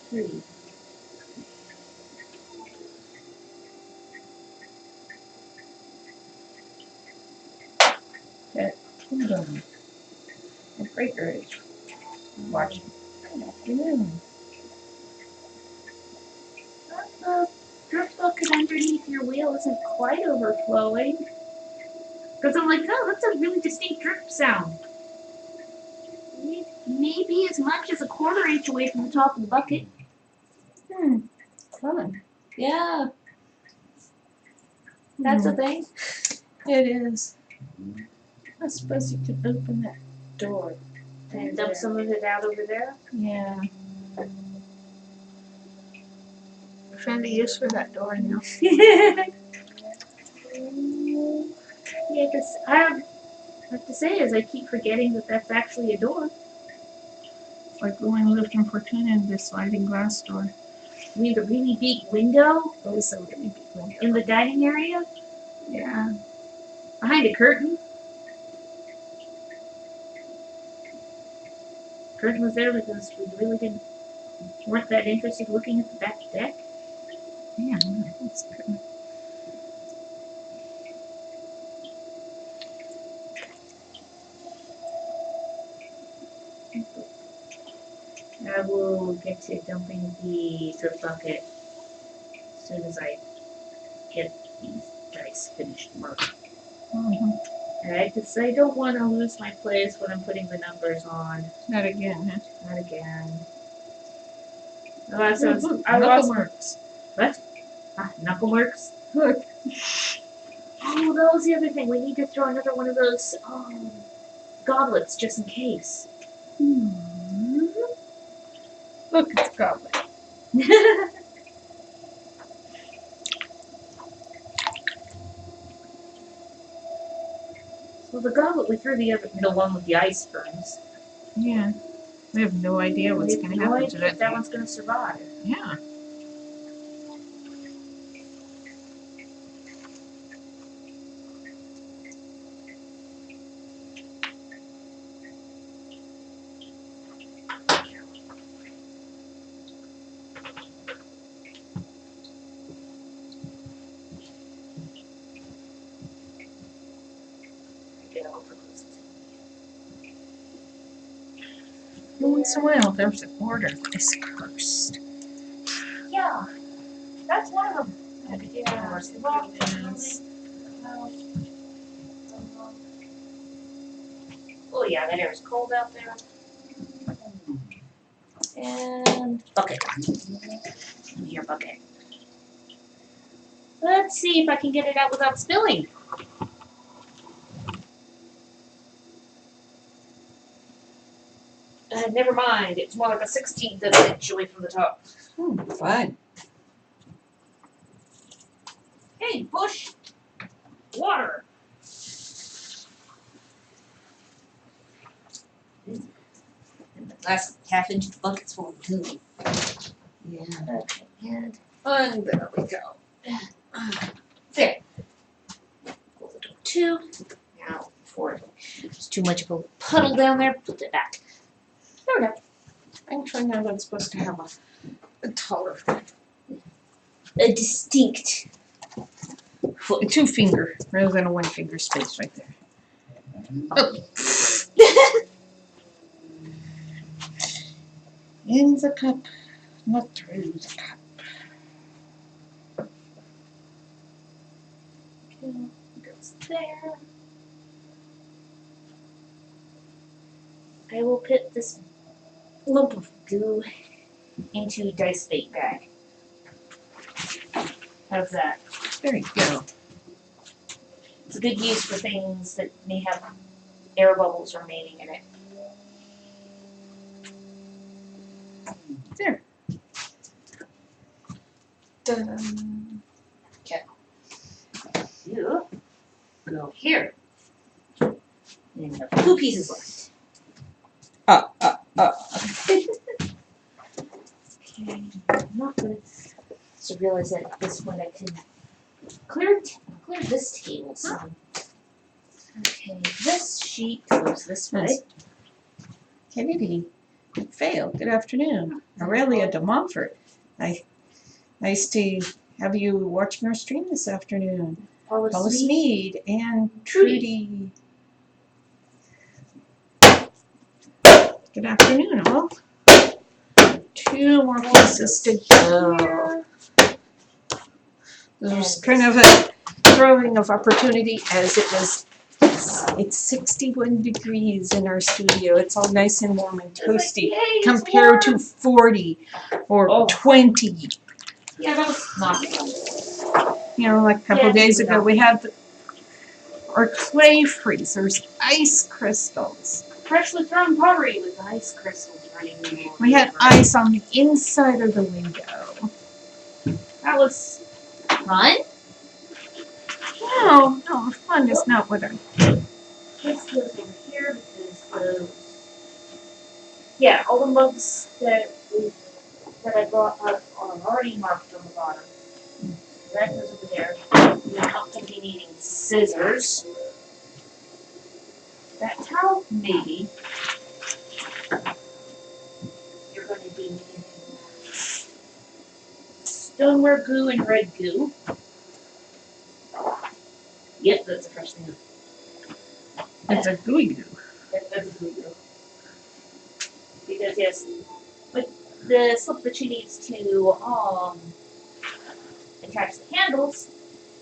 Three. Hold on. My breaker is watching. Good afternoon. The drip bucket underneath your wheel isn't quite overflowing. Because I'm like, oh, that's a really distinct drip sound. Maybe as much as a 1/4 inch away from the top of the bucket. Fun. Yeah. That's a thing. It is. I suppose you could open that door. And dump some of it out over there. Yeah. found a use for that door now. Yeah, because I have to say is I keep forgetting that that's actually a door. It's like going and lifting Fortuna in this sliding glass door. I mean, the really big window It was a really big window. in the dining area Yeah. behind a curtain. Curtain was there because we really weren't that interested looking at the back deck. Yeah, that's good. I will get to dumping the drip bucket as soon as I get these dice finished work. Because I don't want to lose my place when I'm putting the numbers on. Not again, huh? Not again. I Knuckle lost marks. What? Knuckle marks? Look. Oh, that was the other thing. We need to throw another one of those goblets just in case. Look, it's a goblet. So the goblet we threw the one with the ice ferns. Yeah. We have no idea what's going to happen to If that one's going to survive. Yeah. Once in a while, there's an order that is cursed. Yeah, that's one of them. Yeah. Oh yeah, that air's cold out there. And bucket. Your bucket. Let's see if I can get it out without spilling. Never mind. It's more like a 16th of an inch away from the top. Fun. Hey, Bush! Water! And the last half-inch of the bucket's full too. Yeah. Okay, and there we go. there. Close the door too. Now, before there's too much of a puddle down there, put it back. There we go. Actually, now that's supposed to have a taller, A distinct a foot. 2-finger rather than a 1-finger space right there. Oh. In the cup, not through the cup. Okay, goes there. I will put this lump of goo into dice bait bag. How's that? There you go. It's a good use for things that may have air bubbles remaining in it. There. Dun. You go here. And you have 2 pieces left. Okay, I'm not gonna so realize that at this point I can clear this table some. Okay, this sheet goes this way. Kennedy, Fail, good afternoon. Aurelia de Montfort. Nice to have you watching our stream this afternoon. Paula Smead and Trudy. Good afternoon, all. 2 more pieces to go. There's kind of a throwing of opportunity as it's 61 degrees in our studio. It's all nice and warm and toasty compared to 40 or 20. Yeah, that was not fun. You know, like a couple days ago we had our clay freezers, ice crystals. Freshly thrown pottery with ice crystals running. We had ice on the inside of the window. That was fun. No, fun is not what I. This goes over here because all the mugs that I brought up are already marked on the bottom. That goes over there. You're not going to be needing scissors. That towel, maybe. You're going to be needing stoneware glue and red goo. Yep, that's the first thing. It's a gooey goo. That's a glue goo. Because yes, with the slip that she needs to attach the handles,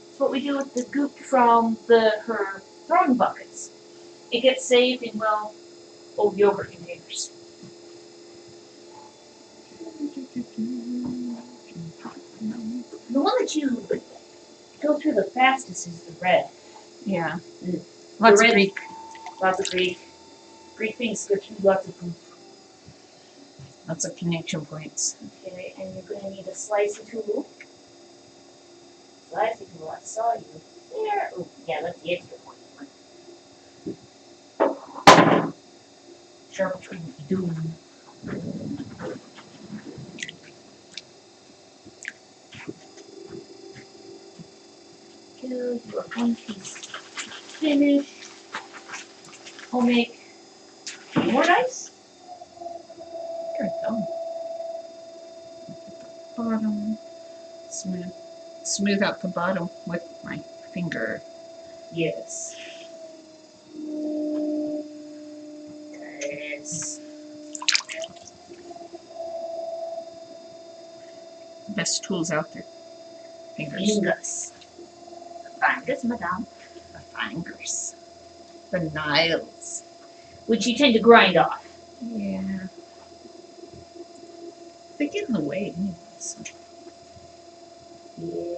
it's what we do with the goop from her throwing buckets. It gets saved in old yogurt containers. The one that you go through the fastest is the red. Yeah. Lots of red, Greek. Lots of Greek. Greek things go through lots of goop. Lots of connection points. Okay, and you're going to need a slicing tool. Slicing tool, I saw you there. Oh, yeah, that's the extra point one. Sharp between the doom. You are one piece finished. We'll make more dice. There we go. Bottom. Smooth out the bottom with my finger. Yes. Yes. Best tools out there. Fingers. Fingers. Fingers, madame. The fingers. The nails. Which you tend to grind off. Yeah. They get in the way anyway, so. Yeah.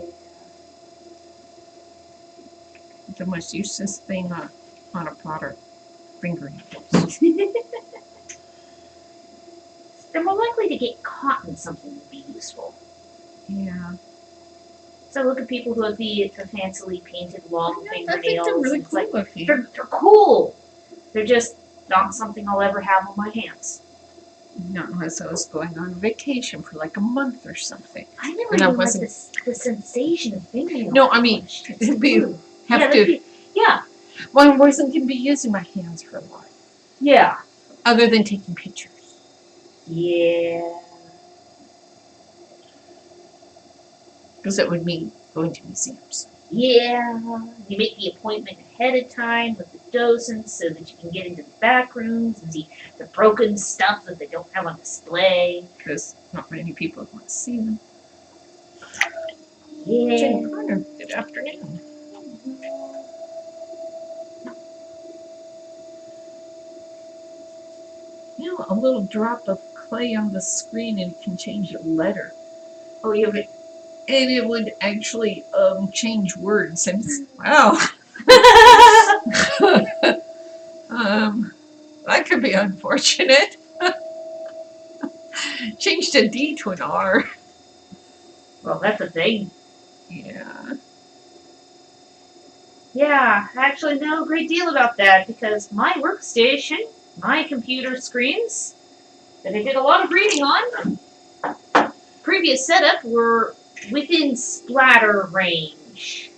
The most useless thing on a potter. Fingernails. They're more likely to get caught in something to be useful. Yeah. So I look at people who have the fancily painted long fingernails. I think they're really cool looking. They're cool. They're just not something I'll ever have on my hands. Not unless I was going on vacation for like a month or something. I never And I even like wasn't- the sensation of fingernails. No, I mean, it'd be Yeah. Well, I wasn't going to be using my hands for a while. Yeah. Other than taking pictures. Yeah. Because it would mean going to museums. Yeah. You make the appointment ahead of time with the docents so that you can get into the back rooms and see the broken stuff that they don't have on display. Because not many people want to see them. Yeah. Jane Carter, good afternoon. You know, a little drop of clay on the screen and it can change a letter. Oh, you have it. And it would actually change words. And it's, wow. That could be unfortunate. Changed a D to an R. Well, that's a thing. Yeah. Yeah, I actually know a great deal about that because my workstation, my computer screens that I did a lot of reading on, previous setup were within splatter range.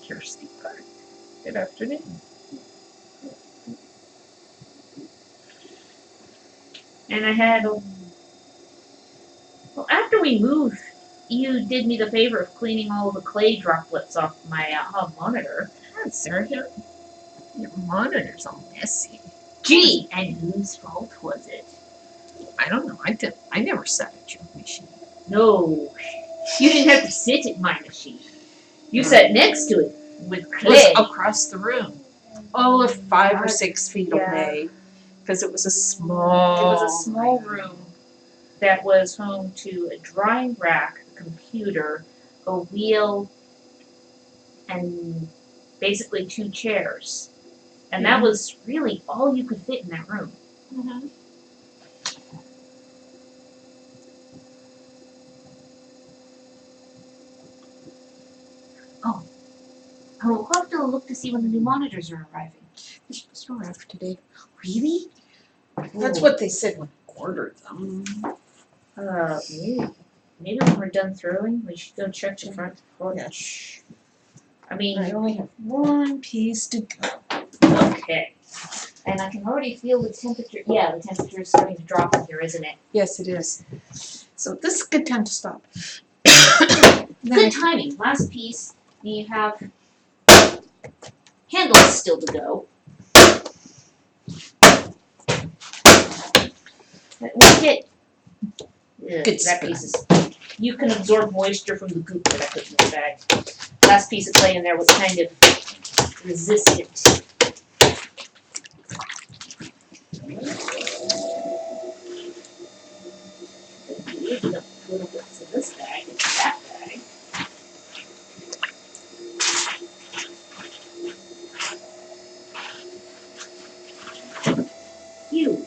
Kirsty Park. Good afternoon. And I had, after we moved, you did me the favor of cleaning all the clay droplets off my hub monitor. God, Sarah, your monitor's all messy. Gee, and whose fault was it? I don't know. I never sat at your machine. No, you didn't have to sit at my machine. You sat next to it with It clay. was across the room. Oh, 5 or 6 feet away. Because it was a small room that was home to a drying rack, a computer, a wheel, and basically 2 chairs. And that was really all you could fit in that room. Mm-hmm. we'll have to look to see when the new monitors are arriving. They're supposed to arrive today. Really? That's what they said when I ordered them. Maybe when we're done throwing, we should go check the front porch. Yes. I mean, I only have one piece to go. okay. And I can already feel the temperature. Yeah, the temperature is starting to drop in here, isn't it? Yes, it is. So this is a good time to stop. Good timing. Last piece. You have handles still to go. We'll get Good that piece is. You can absorb moisture from the goop that I put in the bag. Last piece of clay in there was kind of resistant. Little bits in this bag and that bag. You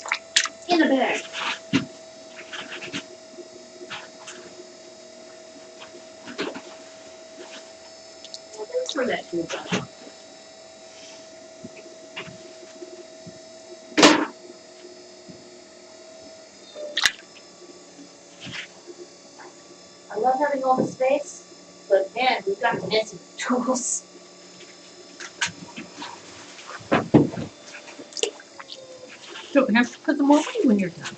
in a bag. Well, thanks for that, good job. I love having all the space, but man, we've got to mess with tools. Don't have to put them away when you're done.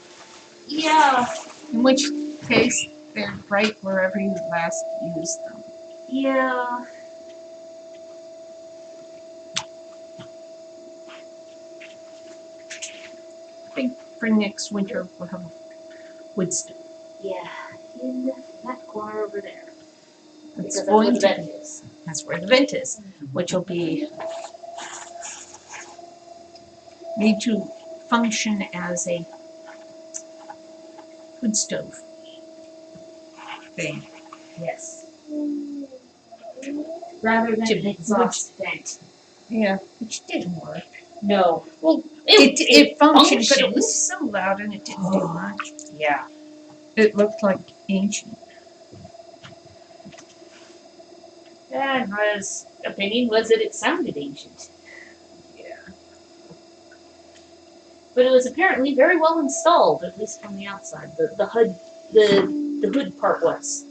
Yeah, In which case, they're right wherever you last used them. yeah. I think for next winter we'll have a wood stove. Yeah, in that corner over there. It's Because going that's where to the vent is. That's where the vent is, which will be need to function as a wood stove thing. Yes. Rather than an exhaust vent. Yeah, which didn't work. No. Well, it functioned, but it was so loud and it didn't do much. Yeah. It looked like ancient. And my opinion was that it sounded ancient. Yeah. But it was apparently very well installed, at least from the outside. The hood part was.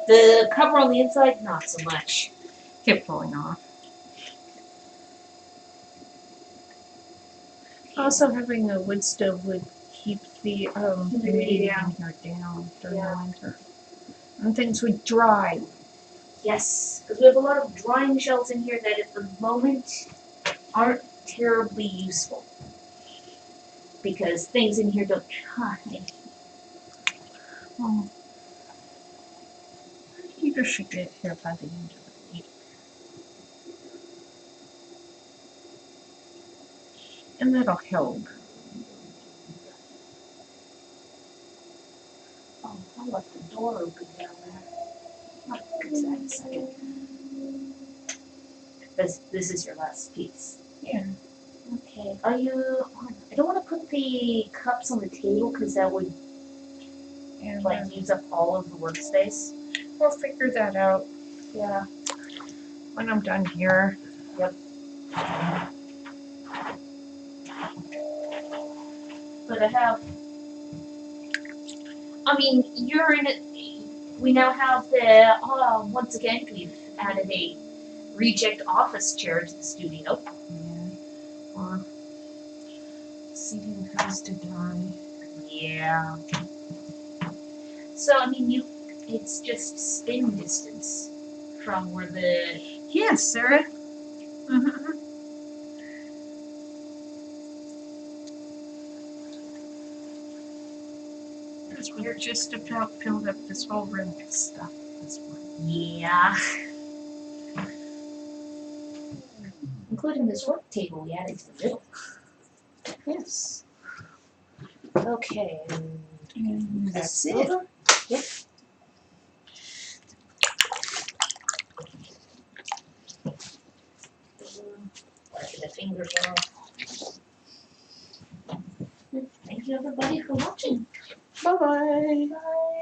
The cover on the inside, not so much. Kept falling off. Also, having a wood stove would keep the humidity in here down during the winter. And things would dry. Yes, because we have a lot of drying shelves in here that at the moment aren't terribly useful. Because things in here don't dry. Well, heater should get here by the end of the week. And that'll help. Oh, I left the door open down there. I'll fix that in a second. This is your last piece. Yeah. Okay. Are you? I don't want to put the cups on the table because that would And use up all of the workspace. we'll figure that out. Yeah. When I'm done here. Yep. But I mean, you're in it. We now have the. Once again, we've added a reject office chair to the studio. Yeah. Or seating has to dry. Yeah. So I mean, it's just spin distance from where the. Yes, Sarah. Because we're just about filled up this whole room with stuff this morning. Yeah. Including this work table we added to the middle. Yes. Okay. And that's it. Over? Yep. Wipe the fingers off. Thank you everybody for watching. Bye-bye. Bye.